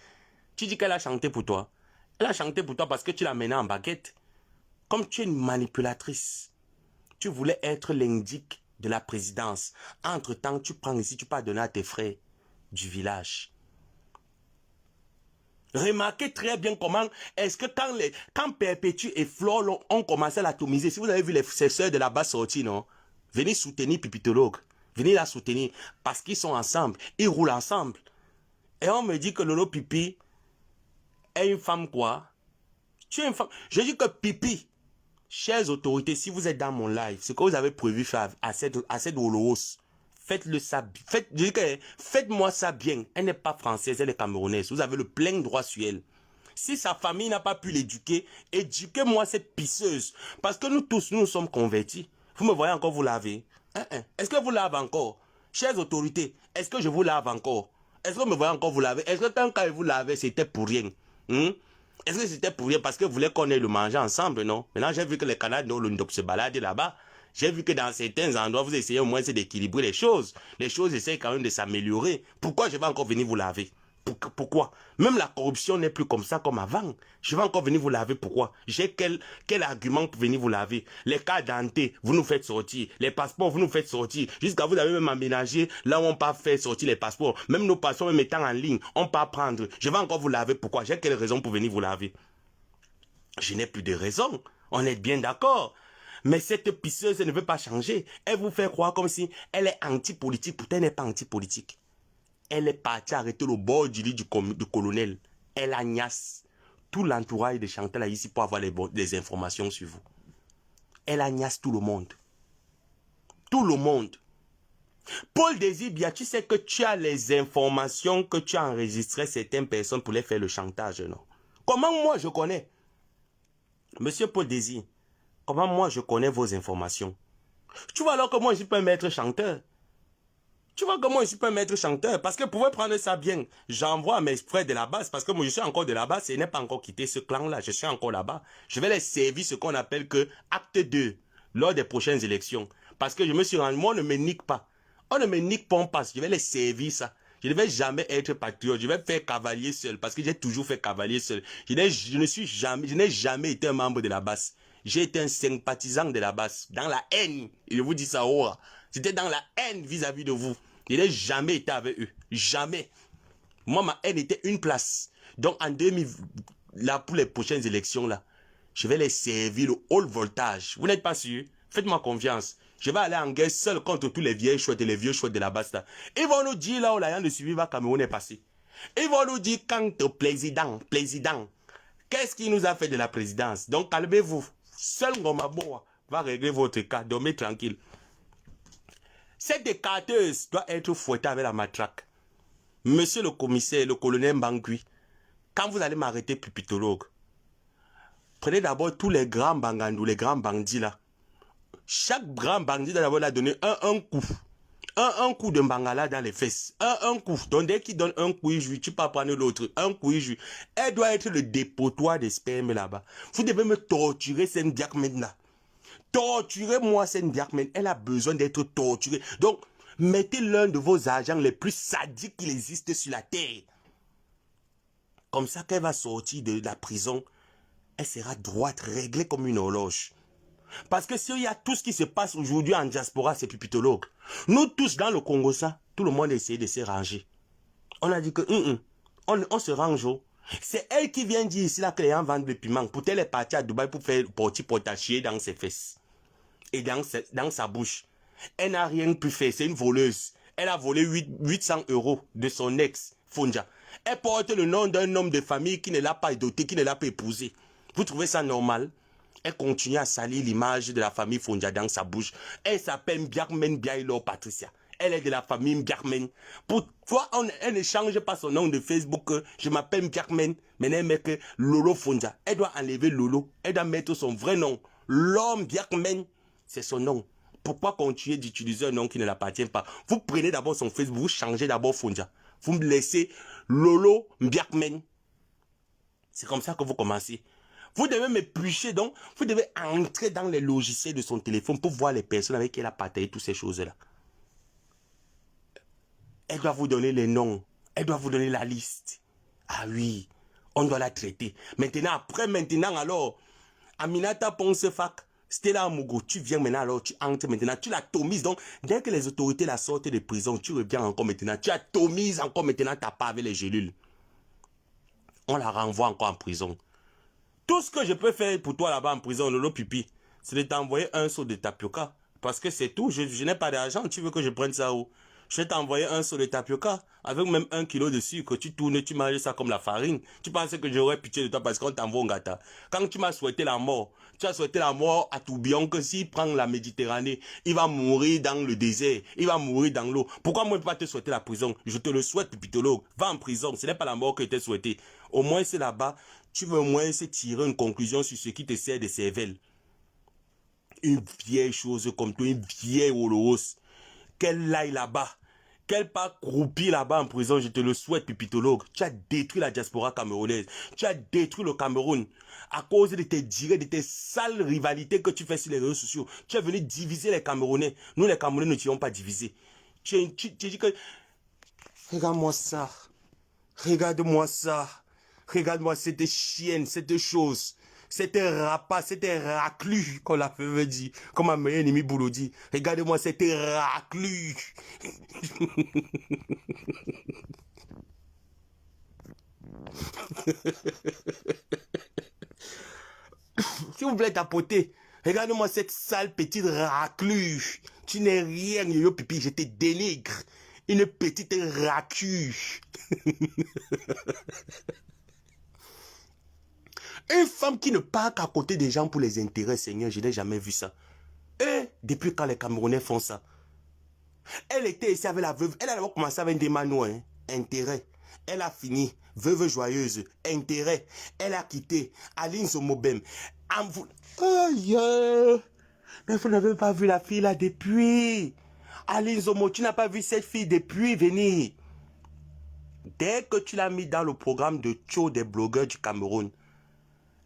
Tu dis qu'elle a chanté pour toi. Elle a chanté pour toi parce que tu l'as mené en baguette. Comme tu es une manipulatrice, tu voulais être l'indique de la présidence. Entre-temps, tu prends ici, tu peux donner à tes frères du village. Remarquez très bien comment est-ce que quand Perpétue et Flore ont commencé à l'atomiser, si vous avez vu ces sœurs de la base sortie, non? Venez soutenir Pipitologue. Venez la soutenir parce qu'ils sont ensemble. Ils roulent ensemble. Et on me dit que Lolo Pipi est une femme quoi? Tu es une femme. Je dis que Pipi, chères autorités, si vous êtes dans mon live, ce que vous avez prévu faire à cette Holohos, faites-le ça. Faites-moi ça bien. Elle n'est pas française, elle est camerounaise. Vous avez le plein droit sur elle. Si sa famille n'a pas pu l'éduquer, éduquez-moi cette pisseuse. Parce que nous tous, nous sommes convertis. Vous me voyez encore vous laver? Est-ce que vous lavez encore? Chères autorités, est-ce que je vous lave encore? Est-ce que vous me voyez encore vous laver? Est-ce que quand vous lavez, c'était pour rien? Est-ce que c'était pour rien parce que vous voulez qu'on ait le manger ensemble, non? Maintenant, j'ai vu que les Canadiens se baladent là-bas. J'ai vu que dans certains endroits, vous essayez au moins d'équilibrer les choses. Les choses essayent quand même de s'améliorer. Pourquoi je vais encore venir vous laver? Pourquoi? Même la corruption n'est plus comme ça comme avant. Je vais encore venir vous laver. Pourquoi? J'ai quel argument pour venir vous laver? Les cartes d'identité, vous nous faites sortir. Les passeports, vous nous faites sortir. Jusqu'à vous avez même aménagé là où on peut faire sortir les passeports. Même nos passeports, même étant en ligne, on peut prendre. Je vais encore vous laver. Pourquoi? J'ai quelle raison pour venir vous laver? Je n'ai plus de raison. On est bien d'accord. Mais cette pisseuse ne veut pas changer. Elle vous fait croire comme si elle est anti-politique. Pourtant, elle n'est pas anti-politique. Elle est partie arrêter le bord du lit du colonel. Elle agnace tout l'entourage de Chantal ici pour avoir des informations sur vous. Elle agnace tout le monde. Tout le monde. Paul Désibia, tu sais que tu as les informations que tu as enregistrées certaines personnes pour les faire le chantage, non? Comment moi je connais? Monsieur Paul Désir, comment moi je connais vos informations? Tu vois alors que moi je suis pas un maître chanteur. Tu vois comment je suis pas un maître chanteur? Parce que vous pouvez prendre ça bien. J'envoie à mes frères de la base parce que moi je suis encore de la base et n'est pas encore quitté ce clan-là. Je suis encore là-bas. Je vais les servir ce qu'on appelle que acte 2 lors des prochaines élections. Parce que je me suis rendu, moi on ne me nique pas. On ne me nique pas, on passe. Je vais les servir ça. Je ne vais jamais être patriote. Je vais faire cavalier seul parce que j'ai toujours fait cavalier seul. Je n'ai jamais été un membre de la base. J'ai été un sympathisant de la base. Dans la haine. Et je vous dis ça, oh, c'était dans la haine vis-à-vis de vous. Je n'ai jamais été avec eux. Jamais. Moi, ma haine était une place. Donc, en 2000, là, pour les prochaines élections, là, je vais les servir le haut voltage. Vous n'êtes pas sûr? Faites-moi confiance. Je vais aller en guerre seul contre tous les vieilles chouettes et les vieux chouettes de la base, là. Ils vont nous dire, là où la de suivre Cameroun est passé. Ils vont nous dire, quand le président, qu'est-ce qu'il nous a fait de la présidence? Donc, calmez-vous. Seul Ngomabo va régler votre cas. Dormez tranquille. Cette écarteuse doit être fouettée avec la matraque. Monsieur le commissaire, le colonel Mbangui, quand vous allez m'arrêter Pipitologue, prenez d'abord tous les grands bangandous, les grands bandits là. Chaque grand bandit doit d'abord donner un coup. Un coup de bangala dans les fesses. Un coup. Donc dès qu'il donne un coup, il joue. Tu peux prendre l'autre. Un coup, il joue. Elle doit être le dépotoir des spermes là-bas. Vous devez me torturer cette diacmène là. Torturez-moi cette diacmène. Elle a besoin d'être torturée. Donc, mettez l'un de vos agents les plus sadiques qui existent sur la terre. Comme ça, qu'elle va sortir de la prison, elle sera droite, réglée comme une horloge. Parce que s'il y a tout ce qui se passe aujourd'hui en diaspora, c'est Pipitologue. Nous tous dans le Congo, ça, tout le monde essaie de se ranger. On a dit que on se range. C'est elle qui vient dire ici là que les gens vendent le piment. Pourtant, elle est partie à Dubaï pour faire portachier dans ses fesses et dans sa bouche. Elle n'a rien pu faire, c'est une voleuse. Elle a volé 800 € de son ex, Fonja. Elle porte le nom d'un homme de famille qui ne l'a pas doté, qui ne l'a pas épousé. Vous trouvez ça normal? Elle continue à salir l'image de la famille Fonja dans sa bouche. Elle s'appelle Mbiakmen Biailo Patricia. Elle est de la famille Mbiakmen. Pourquoi elle ne change pas son nom de Facebook? Je m'appelle Mbiakmen, mais elle met que Lolo Fonja. Elle doit enlever Lolo. Elle doit mettre son vrai nom. L'homme Mbiakmen, c'est son nom. Pourquoi continuer d'utiliser un nom qui ne l'appartient pas? Vous prenez d'abord son Facebook, vous changez d'abord Fonja. Vous me laissez Lolo Mbiakmen. C'est comme ça que vous commencez. Vous devez m'éplucher, donc vous devez entrer dans les logiciels de son téléphone pour voir les personnes avec qui elle a partagé toutes ces choses-là. Elle doit vous donner les noms. Elle doit vous donner la liste. Ah oui, on doit la traiter. Maintenant, alors, Aminata Ponsefak, Stella Amugo, tu viens maintenant, alors tu entres maintenant, tu l'atomises. Donc, dès que les autorités la sortent de prison, tu reviens encore maintenant, tu atomises encore maintenant ta part avec les gélules. On la renvoie encore en prison. Tout ce que je peux faire pour toi là-bas en prison, Lolo Pipi, c'est de t'envoyer un seau de tapioca. Parce que c'est tout, je n'ai pas d'argent, tu veux que je prenne ça où? Je vais t'envoyer un seau de tapioca, avec même 1 kilo de sucre, tu tournes, tu manges ça comme la farine. Tu pensais que j'aurais pitié de toi parce qu'on t'envoie un gâteau. Quand tu m'as souhaité la mort, tu as souhaité la mort à Tourbillon que s'il prend la Méditerranée, il va mourir dans le désert, il va mourir dans l'eau. Pourquoi moi je ne peux pas te souhaiter la prison? Je te le souhaite, pipitologue. Va en prison, ce n'est pas la mort que je t'ai souhaité. Au moins c'est là-bas, tu veux au moins se tirer une conclusion sur ce qui te sert de cervelle. Une vieille chose comme toi, une vieille holoros, qu'elle aille là-bas, qu'elle pas croupie là-bas en prison, je te le souhaite, pipitologue. Tu as détruit la diaspora camerounaise, tu as détruit le Cameroun à cause de tes directs, de tes sales rivalités que tu fais sur les réseaux sociaux. Tu es venu diviser les Camerounais. Nous, les Camerounais, ne t'y ont pas divisé. Tu dis que... Regarde-moi ça. Regarde-moi ça. Regarde-moi cette chienne, cette chose. C'était rapace, c'était raclus, comme la feuve dit. Comme ma meilleure ennemi Boulot dit. Regardez-moi, c'était raclus. S'il vous plaît, tapoter. Regarde-moi cette sale petite raclue. Tu n'es rien, yo pipi, je te dénigre. Une petite raclue. Une femme qui ne part qu'à côté des gens pour les intérêts, Seigneur, je n'ai jamais vu ça. Et depuis quand les Camerounais font ça? Elle était ici avec la veuve. Elle a d'abord commencé avec des manois, hein? Intérêt. Elle a fini. Veuve joyeuse. Intérêt. Elle a quitté. Aline Zomobem. Oh yeah. Mais vous n'avez pas vu la fille là depuis. Aline Zomo, tu n'as pas vu cette fille depuis venir. Dès que tu l'as mis dans le programme de show des blogueurs du Cameroun,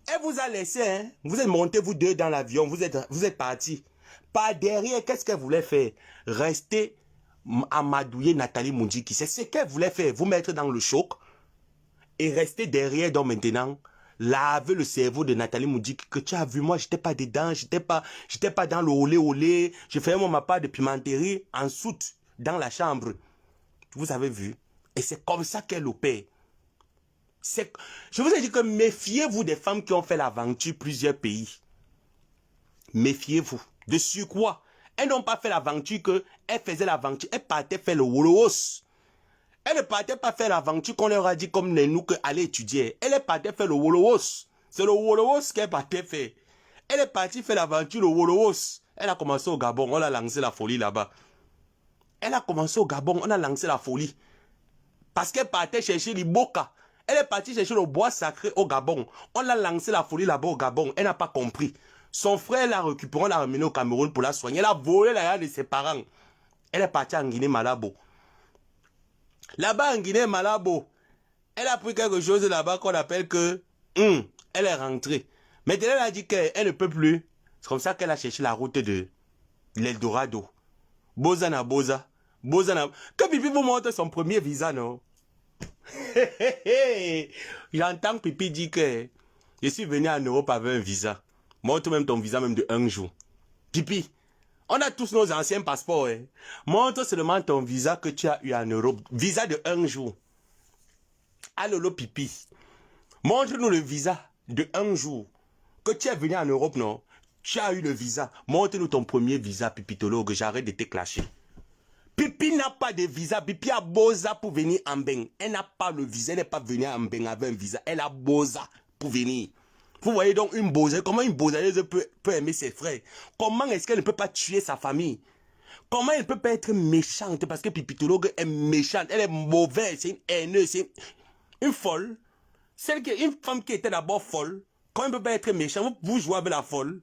elle vous a laissé, hein? Vous êtes montés, vous deux, dans l'avion. Vous êtes partis. Par derrière, qu'est-ce qu'elle voulait faire? Rester amadouiller Nathalie Moundjiki. C'est ce qu'elle voulait faire. Vous mettre dans le choc et rester derrière. Donc maintenant, laver le cerveau de Nathalie Moundjiki. Que tu as vu, moi, j'étais pas dedans. J'étais pas dans le olé. Je faisais ma part de pimenterie en soute dans la chambre. Vous avez vu? Et c'est comme ça qu'elle opère. Je vous ai dit que méfiez-vous des femmes qui ont fait l'aventure plusieurs pays. Méfiez-vous. De sur quoi? Elles n'ont pas fait l'aventure qu'elles faisaient l'aventure. Elles partaient faire le Woloos. Elles ne partaient pas faire l'aventure qu'on leur a dit comme nous que aller étudier. Elles partaient faire le Woloos. C'est le Woloos qu'elle partait faire. Elle est partie faire l'aventure le Woloos. Elle a commencé au Gabon. On a lancé la folie là-bas. Elle a commencé au Gabon. On a lancé la folie. Parce qu'elle partait chercher l'Iboka. Elle est partie chercher le bois sacré au Gabon. On a lancé la folie là-bas au Gabon. Elle n'a pas compris. Son frère l'a récupéré, on l'a ramené au Cameroun pour la soigner. Elle a volé la garde de ses parents. Elle est partie en Guinée-Malabo. Là-bas en Guinée-Malabo, elle a pris quelque chose là-bas qu'on appelle que... elle est rentrée. Maintenant, elle a dit qu'elle ne peut plus. C'est comme ça qu'elle a cherché la route de l'Eldorado. Bozana. Que Pipi vous montre son premier visa, non? J'entends Pipi dire que je suis venu en Europe avec un visa. Montre même ton visa même de 1 jour. Pipi, on a tous nos anciens passeports. Hein. Montre seulement ton visa que tu as eu en Europe. Visa de 1 jour. Allô, pipi. Montre-nous le visa de un jour. Que tu es venu en Europe, non? Tu as eu le visa. Montre-nous ton premier visa, pipitologue. J'arrête de te clasher. Pipi n'a pas de visa. Pipi a Boza pour venir en Beng. Elle n'a pas le visa. Elle n'est pas venue en Beng avec un visa. Elle a Boza pour venir. Vous voyez donc une Bozaise. Comment une Bozaise peut aimer ses frères? Comment est-ce qu'elle ne peut pas tuer sa famille? Comment elle ne peut pas être méchante? Parce que pipitologue est méchante. Elle est mauvaise. C'est une haineuse. C'est une folle. Une femme qui était d'abord folle. Comment elle ne peut pas être méchante? Vous jouez avec la folle.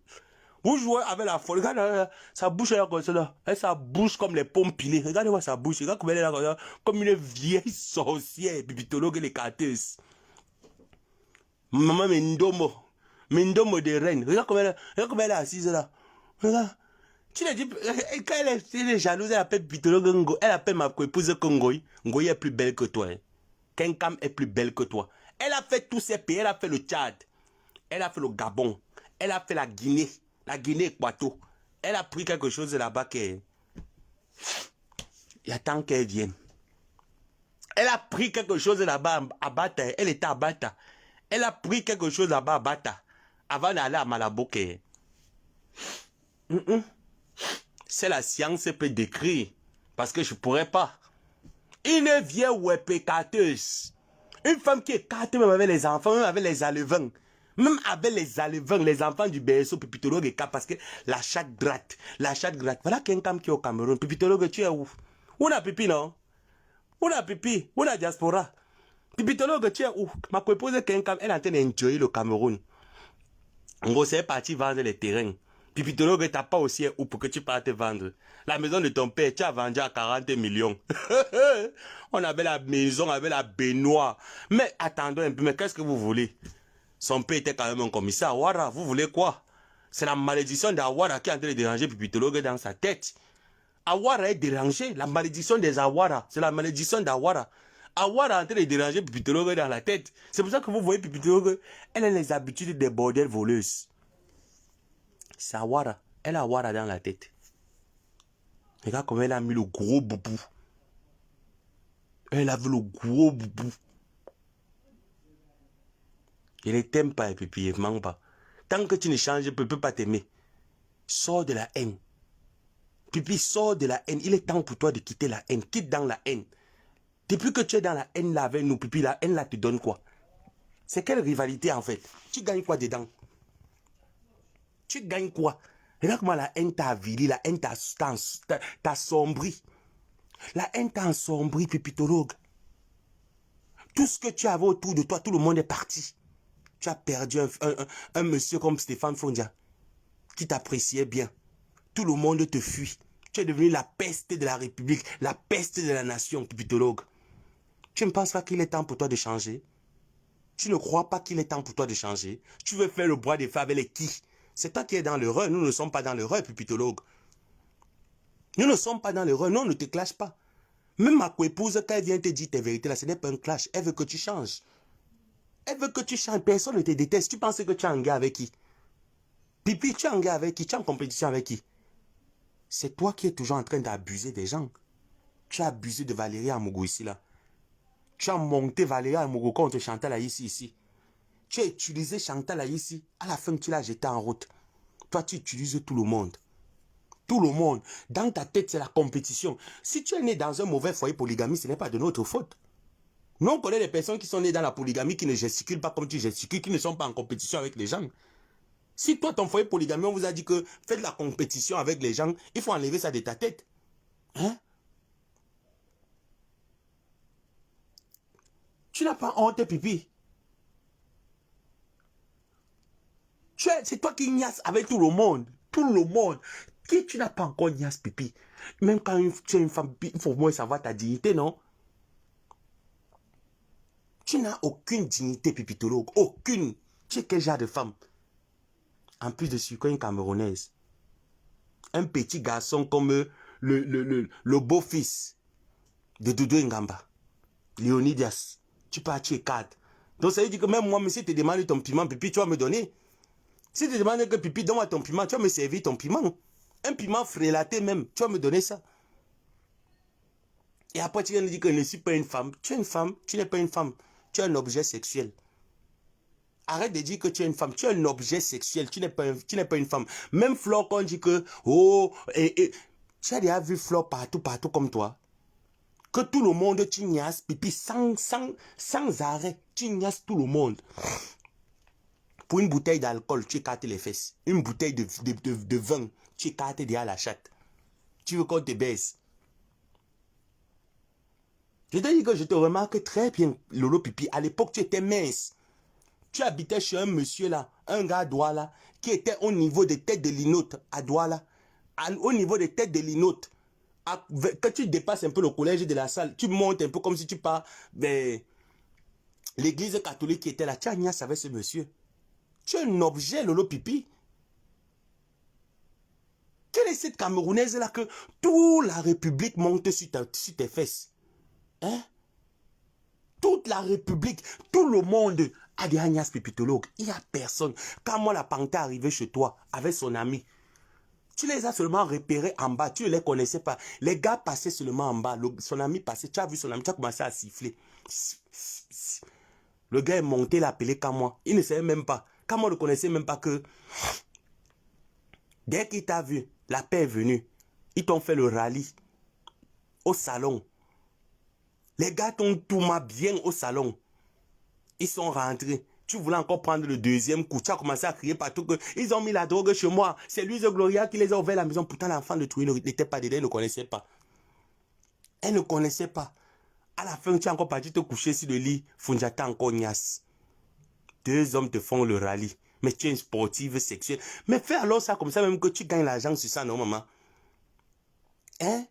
Vous jouez avec la folle. Regarde, sa bouche est là comme ça. Là. Elle, sa bouche comme les pommes pilées. Regardez-moi sa bouche. Regarde comme elle est là comme ça. Comme une vieille sorcière. Pipitologue et les carteuses. Maman Mendomo. Mendomo de reine. Regarde comme elle est assise là. Regarde. Tu l'as dit, quand elle est jalouse, elle appelle Pipitologue Ngo. Elle appelle ma épouse Ngoï. Ngoï est plus belle que toi. Hein. Kenkam est plus belle que toi. Elle a fait tous ces pays. Elle a fait le Tchad. Elle a fait le Gabon. Elle a fait la Guinée. La Guinée Équato. Elle a pris quelque chose là-bas qui... Il attend qu'elle vienne. Elle a pris quelque chose là-bas à Bata. Elle était à Bata. Elle a pris quelque chose là-bas à Bata. Avant d'aller à Malabo. C'est la science peut décrire. Parce que je ne pourrais pas. Une vieille wépécateuse. Une femme qui est carte même avec les enfants, même avec les alevins. Même avec les alevins, les enfants du BSO, Pipitologue est parce que la chatte gratte. La chatte gratte. Voilà quelqu'un qui est au Cameroun. Pipitologue, tu es où? Où a Pipi, non? Où a Pipi? Où a diaspora? Pipitologue, tu es où? Ma épouse quelqu'un, elle est en train d'enjoyer le Cameroun. En gros, c'est parti vendre les terrains. Pipitologue, t'as pas aussi où pour que tu partes vendre. La maison de ton père, tu as vendu à 40 millions. On avait la maison, on avait la baignoire. Mais attendons un peu, mais qu'est-ce que vous voulez? Son père était quand même un commissaire. Awara, vous voulez quoi? C'est la malédiction d'Awara qui est en train de déranger Pipitologue dans sa tête. Awara est dérangé. La malédiction des Awara, c'est la malédiction d'Awara. Awara est en train de déranger Pipitologue dans la tête. C'est pour ça que vous voyez Pipitologue, elle a les habitudes des bordels voleuses. C'est Awara. Elle a Awara dans la tête. Regarde comment elle a mis le gros boubou. Elle a vu le gros boubou. Il ne t'aime pas, Pipi, il ne manque pas. Tant que tu ne changes, il ne peut pas t'aimer. Sors de la haine. Pipi, sors de la haine. Il est temps pour toi de quitter la haine. Quitte dans la haine. Depuis que tu es dans la haine là avec nous, Pipi, la haine là te donne quoi? C'est quelle rivalité en fait? Tu gagnes quoi dedans? Tu gagnes quoi? Regarde comment la haine t'a avili, la haine t'a sombri. La haine t'a ensombri, Pipitologue. Tout ce que tu avais autour de toi, tout le monde est parti. Tu as perdu un monsieur comme Stéphane Fondia, qui t'appréciait bien. Tout le monde te fuit. Tu es devenu la peste de la République, la peste de la nation, Pipitologue. Tu ne penses pas qu'il est temps pour toi de changer? Tu ne crois pas qu'il est temps pour toi de changer? Tu veux faire le bras de fer avec les qui? C'est toi qui es dans l'erreur. Nous ne sommes pas dans l'erreur, Pipitologue. Nous ne sommes pas dans l'erreur. Non, on ne te clash pas. Même ma co-épouse, quand elle vient te dire tes vérités, là, ce n'est pas un clash. Elle veut que tu changes. Elle veut que tu changes. Personne ne te déteste. Tu penses que tu es en guerre avec qui? Pipi, tu es en guerre avec qui? Tu es en compétition avec qui? C'est toi qui es toujours en train d'abuser des gens. Tu as abusé de Valérie Amogo ici, là. Tu as monté Valérie Amogo contre Chantal Aïssi ici. Tu as utilisé Chantal Aïssi. À la fin, tu l'as jeté en route. Toi, tu utilises tout le monde. Tout le monde. Dans ta tête, c'est la compétition. Si tu es né dans un mauvais foyer polygamie, ce n'est pas de notre faute. Nous, on connaît des personnes qui sont nées dans la polygamie, qui ne gesticulent pas comme tu gesticules, qui ne sont pas en compétition avec les gens. Si toi, ton foyer polygamie, on vous a dit que faites la compétition avec les gens, il faut enlever ça de ta tête. Hein? Tu n'as pas honte, Pipi. C'est toi qui niasse avec tout le monde. Tout le monde. Qui tu n'as pas encore niasse, Pipi? Même quand tu es une femme, il faut au moins savoir ta dignité, non? Tu n'as aucune dignité, Pipitologue. Aucune. Tu es quel genre de femme? En plus de sucre, une Camerounaise. Un petit garçon comme le beau-fils de Doudou Ngamba. Léonidas. Tu pars, tu es cadre. Donc ça veut dire que même moi, mais si tu demandes ton piment, Pipi, tu vas me donner. Si tu demandes que Pipi, donne-moi ton piment, tu vas me servir ton piment. Un piment frélaté même, tu vas me donner ça. Et après, tu viens de dire que je ne suis pas une femme. Tu es une femme, tu n'es pas une femme. Tu es un objet sexuel. Arrête de dire que tu es une femme. Tu es un objet sexuel. Tu n'es pas une femme. Même Flore, quand on dit que, oh, tu as déjà vu Flore partout comme toi. Que tout le monde, tu niasses, pipi, sans arrêt. Tu niasses tout le monde. Pour une bouteille d'alcool, tu écartes les fesses. Une bouteille de vin, tu écartes derrière la chatte. Tu veux qu'on te baisse. Je te dis que je te remarque très bien, Lolo Pipi. À l'époque, tu étais mince. Tu habitais chez un monsieur là, un gars à Douala, qui était au niveau des têtes de linote à Douala. Au niveau des têtes de linote. Quand tu dépasses un peu le collège de la salle, tu montes un peu comme si tu pars vers l'église catholique qui était là. Tu as niasse avec ce monsieur. Tu es un objet, Lolo Pipi. Quelle est cette Camerounaise là que toute la République monte sur tes fesses? Hein? Toute la République, tout le monde a des Agnès pipitologues. Il n'y a personne. Quand moi la panthère arrivait chez toi avec son ami, tu les as seulement repérés en bas. Tu ne les connaissais pas. Les gars passaient seulement en bas. Son ami passait. Tu as vu son ami, tu as commencé à siffler. Le gars est monté, l'appelé comme moi. Il ne savait même pas. Quand moi ne connaissais même pas que dès qu'il t'a vu, la paix est venue. Ils t'ont fait le rallye au salon. Les gars t'ont tout bien au salon. Ils sont rentrés. Tu voulais encore prendre le deuxième coup. Tu as commencé à crier partout que ils ont mis la drogue chez moi. C'est Louise Gloria qui les a ouvert la maison. Pourtant, l'enfant de Toué n'était pas dedans. Elle ne connaissait pas. Elle ne connaissait pas. À la fin, tu es encore parti te coucher sur le lit. Funjata encore niasse. Deux hommes te font le rallye. Mais tu es une sportive sexuelle. Mais fais alors ça comme ça, même que tu gagnes l'argent sur ça, non, maman? Hein?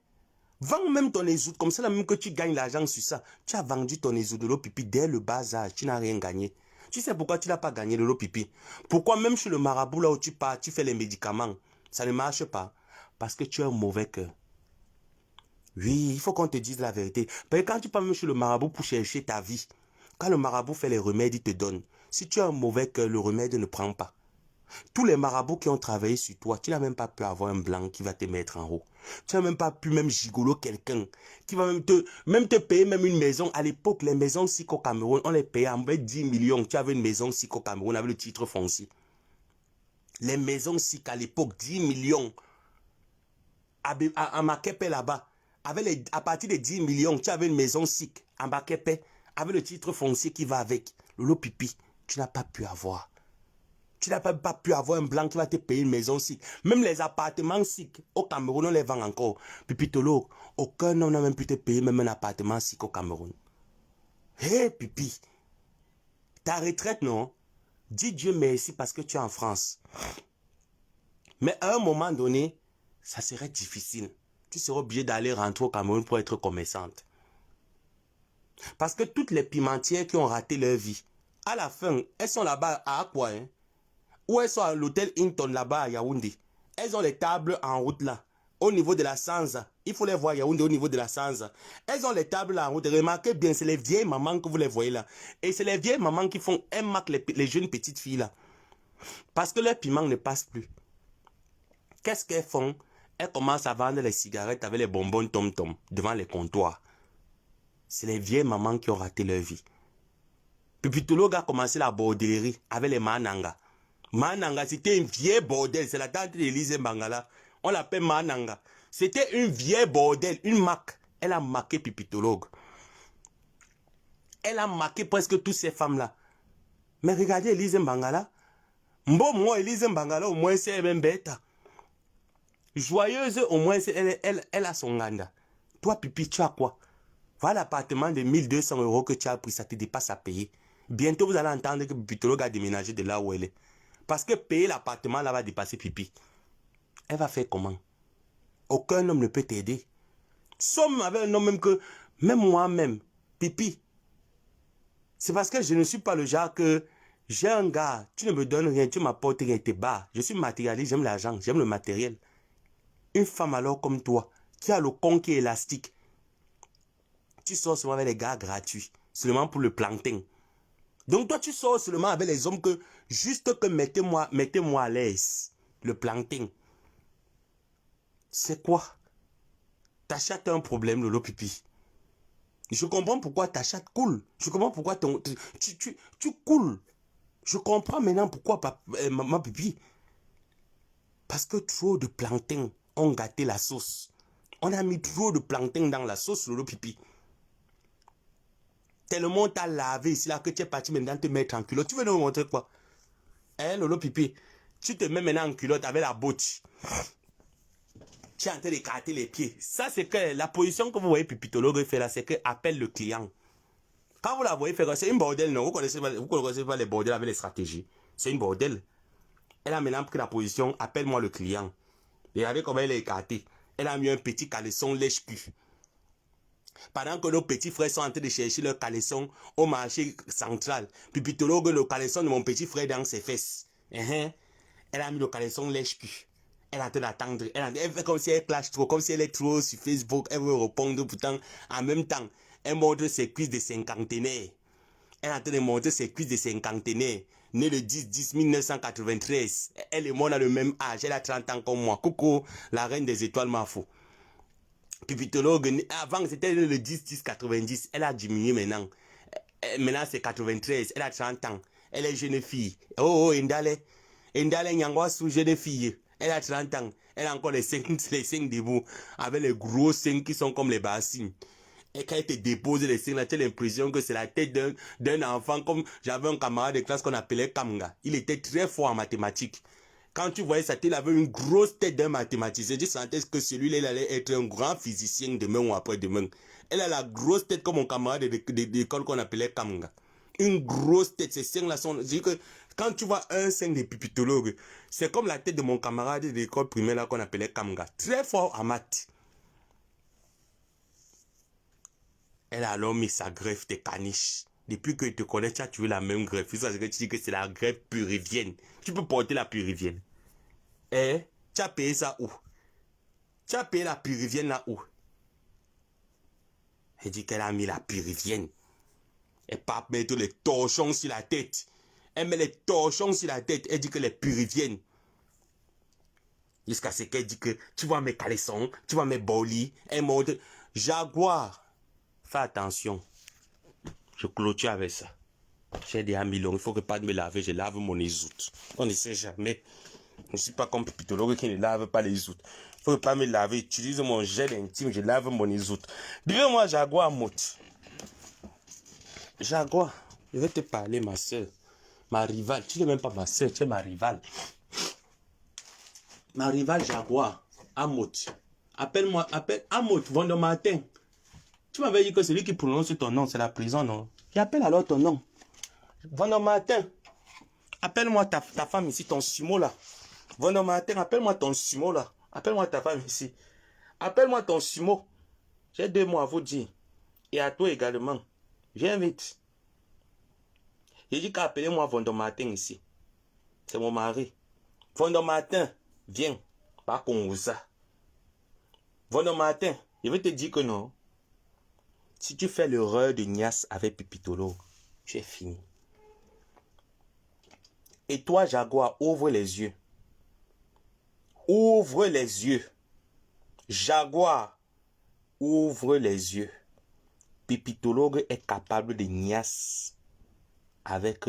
Vends même ton ézoud, comme ça, même que tu gagnes l'argent sur ça. Tu as vendu ton ézoud de l'eau pipi dès le bas âge, tu n'as rien gagné. Tu sais pourquoi tu n'as pas gagné de l'eau pipi? Pourquoi même chez le marabout, là où tu pars, tu fais les médicaments, ça ne marche pas? Parce que tu as un mauvais cœur. Oui, il faut qu'on te dise la vérité. Parce que quand tu pars même chez le marabout pour chercher ta vie, quand le marabout fait les remèdes, il te donne. Si tu as un mauvais cœur, le remède ne prend pas. Tous les marabouts qui ont travaillé sur toi, tu n'as même pas pu avoir un blanc qui va te mettre en haut. Tu n'as même pas pu même gigolo quelqu'un qui va même te payer même une maison. À l'époque, les maisons SIC au Cameroun, on les payait en 10 millions. Tu avais une maison SIC au Cameroun avec le titre foncier. Les maisons SIC à l'époque, 10 millions. À Makepe là-bas, à partir de 10 millions, tu avais une maison SIC à Makepe avec le titre foncier qui va avec. Lolo Pipi, tu n'as pas pu avoir. Tu n'as pas pu avoir un blanc qui va te payer une maison SIC. Même les appartements SIC au Cameroun, on les vend encore. Pipitolo, aucun homme n'a même pu te payer même un appartement SIC au Cameroun. Hé, Pipi, ta retraite, non? Dis Dieu merci parce que tu es en France. Mais à un moment donné, ça serait difficile. Tu seras obligé d'aller rentrer au Cameroun pour être commerçante. Parce que toutes les pimentières qui ont raté leur vie, à la fin, elles sont là-bas à quoi, hein? Ou elles sont à l'hôtel Hinton là-bas à Yaoundé. Elles ont les tables en route là. Au niveau de la Sanza. Il faut les voir Yaoundé au niveau de la Sanza. Elles ont les tables là en route. Remarquez bien, c'est les vieilles mamans que vous les voyez là. Et c'est les vieilles mamans qui font un marque les jeunes petites filles là. Parce que leur piment ne passe plus. Qu'est-ce qu'elles font? Elles commencent à vendre les cigarettes avec les bonbons tom-tom devant les comptoirs. C'est les vieilles mamans qui ont raté leur vie. Puis tout le monde a commencé la bordellerie avec les mananga. Mananga, c'était une vieille bordel. C'est la tante d'Élise Mbangala. On l'appelle Mananga. C'était une vieille bordel, une marque. Elle a marqué Pipitologue. Elle a marqué presque toutes ces femmes-là. Mais regardez Élise Mbangala. Bon, moi, Élise Mbangala, au moins, c'est même bête. Joyeuse, au moins, elle a son ganda. Toi, Pipi, tu as quoi? Voilà l'appartement de 1200 € que tu as pris, ça te dépasse à payer. Bientôt, vous allez entendre que Pipitologue a déménagé de là où elle est. Parce que payer l'appartement là va dépasser Pipi. Elle va faire comment? Aucun homme ne peut t'aider. Somme avec un homme même que, même moi-même, Pipi. C'est parce que je ne suis pas le genre que j'ai un gars, tu ne me donnes rien, tu m'apportes rien, t'es bas. Je suis matérialiste, j'aime l'argent, j'aime le matériel. Une femme alors comme toi, qui a le con qui est élastique, tu sors seulement avec les gars gratuits, seulement pour le plantain. Donc toi, tu sors seulement avec les hommes que, juste que mettez-moi à l'aise. Le plantain. C'est quoi? T'achètes un problème, Lolo Pipi. Je comprends pourquoi ta chatte coule. Je comprends pourquoi tu coules. Je comprends maintenant pourquoi ma pipi. Parce que trop de plancton ont gâté la sauce. On a mis trop de plancton dans la sauce, Lolo Pipi. Tellement t'as lavé ici là que tu es parti maintenant te mettre en culotte. Tu veux nous montrer quoi? Hein, Lolo Pipi? Tu te mets maintenant en culotte avec la botte. Tu es en train d'écarter les pieds. Ça, c'est que la position que vous voyez Pipitologue fait là, c'est que appelle le client. Quand vous la voyez faire, c'est une bordel, non? Vous connaissez pas les bordels avec les stratégies. C'est une bordel. Elle a maintenant pris la position, appelle-moi le client. Regardez comment elle est écartée. Elle a mis un petit caleçon lèche-cul. Pendant que nos petits frères sont en train de chercher leur caleçon au marché central. Pipitologue, le caleçon de mon petit frère dans ses fesses. Elle a mis le caleçon lèche-cul. Elle est en train d'attendre. Elle fait comme si elle clash trop, comme si elle est trop sur Facebook. Elle veut répondre pourtant. En même temps, elle montre ses cuisses de cinquantenaire. Elle est en train de montrer ses cuisses de cinquantenaire. Née le 10-10-1993. Elle et moi, on a le même âge. Elle a 30 ans comme moi. Coucou, la reine des étoiles Mafou. Pipitologue, avant c'était le 10-10-90. Elle a diminué maintenant. Maintenant c'est 93. Elle a 30 ans. Elle est jeune fille. Oh, Indale. Indale Nyangwasu, jeune fille. Elle a 30 ans. Elle a encore les 5 debout. Avec les gros seins qui sont comme les bassines. Et quand elle te dépose les seins, là, tu as l'impression que c'est la tête d'un enfant. Comme j'avais un camarade de classe qu'on appelait Kamga. Il était très fort en mathématiques. Quand tu voyais sa tête, il avait une grosse tête d'un mathématicien. Tu sentais que celui-là, il allait être un grand physicien demain ou après-demain. Elle a la grosse tête comme mon camarade d'école qu'on appelait Kamga. Une grosse tête. Ces seins-là sont... Je dis que quand tu vois un sein de pipitologue, c'est comme la tête de mon camarade d'école primaire là qu'on appelait Kamga. Très fort en maths. Elle a alors mis sa greffe de caniche. Depuis que tu te connais, tu as tué la même greffe. C'est que tu dis que c'est la greffe purivienne. Tu peux porter la purivienne. Eh, tu as payé ça où? Tu as payé la purivienne là où? Elle dit qu'elle a mis la purivienne. Elle part mettre les torchons sur la tête. Elle met les torchons sur la tête. Elle dit que les puriviennes. Jusqu'à ce qu'elle dit que tu vois mes caleçons, tu vois mes bolis. Elle montre. Jaguar. Fais attention. Je clôture avec ça. J'ai des amilons. Il faut que pas de me laver. Je lave mon ézoute. On ne sait jamais. Je ne suis pas comme Pipitologue qui ne lave pas les ézoutes. Il ne faut pas me laver. Utilise mon gel intime. Je lave mon ézoute. Dis-moi, Jaguar Mout. Jaguar, je vais te parler, ma soeur. Ma rivale. Tu n'es même pas ma soeur. Tu es ma rivale. Ma rivale Jaguar. Amout. Appelle-moi. Appelle Amout. Vondomatin. Tu m'avais dit que celui qui prononce ton nom, c'est la prison, non? J'appelle alors ton nom. Vondomatin. Appelle-moi ta femme ici, ton sumo là. Vondomatin, appelle-moi ton sumo là. Appelle-moi ta femme ici. Appelle-moi ton sumo. J'ai 2 mots à vous dire. Et à toi également. Viens vite. J'ai dit qu'appelez-moi Vondomatin ici. C'est mon mari. Vondomatin, viens. Pas qu'on ça. Vondomatin, je vais te dire que non. Si tu fais l'erreur de Nias avec Pipitologue, tu es fini. Et toi, Jaguar, ouvre les yeux. Ouvre les yeux. Jaguar, ouvre les yeux. Pipitologue est capable de Nias avec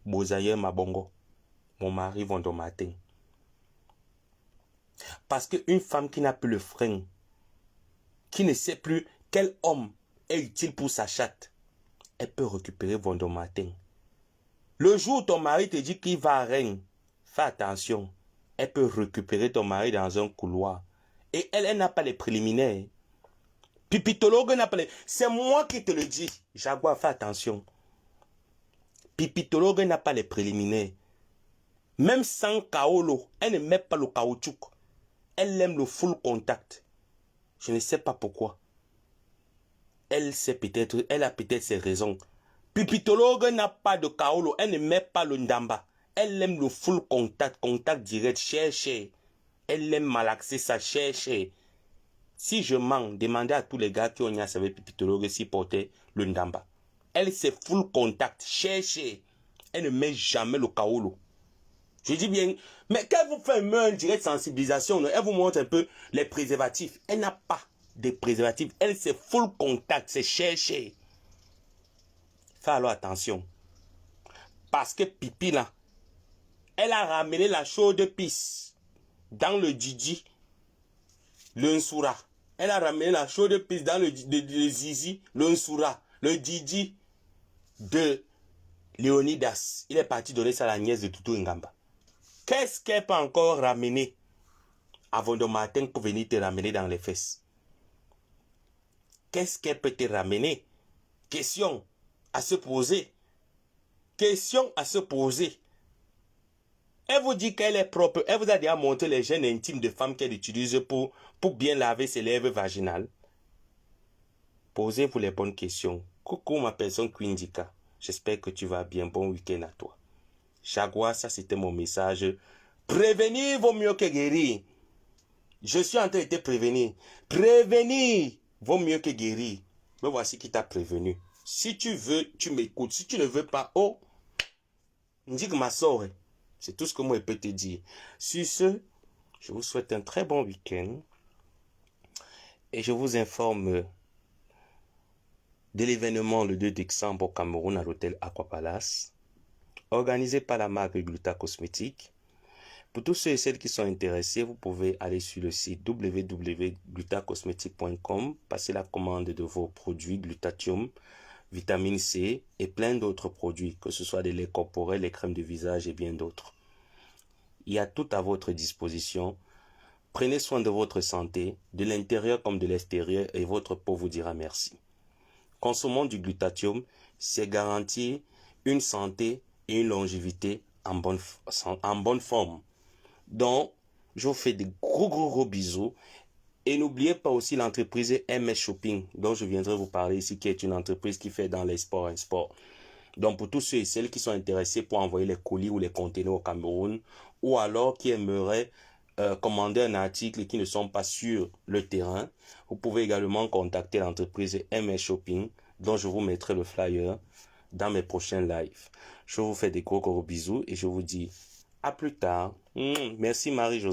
Bozaïe Mabongo, mon mari Vondomatin. Parce qu'une femme qui n'a plus le frein, qui ne sait plus quel homme est utile pour sa chatte, elle peut récupérer Vondomatin. Le jour où ton mari te dit qu'il va à Rennes, fais attention, elle peut récupérer ton mari dans un couloir. Et elle n'a pas les préliminaires. Pipitologue n'a pas les... C'est moi qui te le dis. Jaguar, fais attention. Pipitologue n'a pas les préliminaires. Même sans kaolo, elle ne met pas le caoutchouc. Elle aime le full contact. Je ne sais pas pourquoi. Elle a peut-être ses raisons. Pipitologue n'a pas de kaolo. Elle ne met pas le ndamba. Elle aime le full contact, contact direct, cher. Elle aime malaxer ça, cher. Si je mens, demandez à tous les gars qui ont niasse avec Pipitologue s'ils portaient le ndamba. Elle, c'est full contact, cher. Elle ne met jamais le kaolo. Je dis bien, mais quand vous faites un direct sensibilisation, elle vous montre un peu les préservatifs. Elle n'a pas. des préservatifs. Elle, c'est full contact, c'est cher. Fais alors attention. Parce que Pipi, là, elle a ramené la chaude pisse dans le Didi, le Nsoura. Elle a ramené la chaude pisse dans le Zizi, le Nsoura, le Didi de Léonidas. Il est parti donner ça à la nièce de Toutou Ngamba. Qu'est-ce qu'elle peut encore ramener avant de matin pour venir te ramener dans les fesses? Qu'est-ce qu'elle peut te ramener? Question à se poser. Question à se poser. Elle vous dit qu'elle est propre. Elle vous a déjà montré les gènes intimes de femmes qu'elle utilise pour bien laver ses lèvres vaginales. Posez-vous les bonnes questions. Coucou ma personne Quindika. J'espère que tu vas bien. Bon week-end à toi. Jaguar, ça c'était mon message. Prévenir vaut mieux que guérir. Je suis en train de te prévenir. Prévenir vaut mieux que guérir. Me voici qui t'a prévenu. Si tu veux, tu m'écoutes. Si tu ne veux pas, oh, dis que ma soeur. C'est tout ce que moi je peux te dire. Sur ce, je vous souhaite un très bon week-end. Et je vous informe de l'événement le 2 décembre au Cameroun à l'hôtel Aqua Palace, organisé par la marque Gluta Cosmétique. Pour tous ceux et celles qui sont intéressés, vous pouvez aller sur le site www.glutacosmétique.com, passer la commande de vos produits Glutatium, vitamine C et plein d'autres produits, que ce soit des laits corporels, les crèmes de visage et bien d'autres. Il y a tout à votre disposition. Prenez soin de votre santé, de l'intérieur comme de l'extérieur, et votre peau vous dira merci. Consommons du Glutatium, c'est garantir une santé et une longévité en bonne forme. Donc, je vous fais des gros bisous. Et n'oubliez pas aussi l'entreprise MS Shopping, dont je viendrai vous parler ici, qui est une entreprise qui fait dans les sports et sport. Donc, pour tous ceux et celles qui sont intéressés pour envoyer les colis ou les conteneurs au Cameroun, ou alors qui aimeraient commander un article et qui ne sont pas sur le terrain, vous pouvez également contacter l'entreprise MS Shopping, dont je vous mettrai le flyer dans mes prochains lives. Je vous fais des gros bisous et je vous dis à plus tard. Merci Marie-Josée.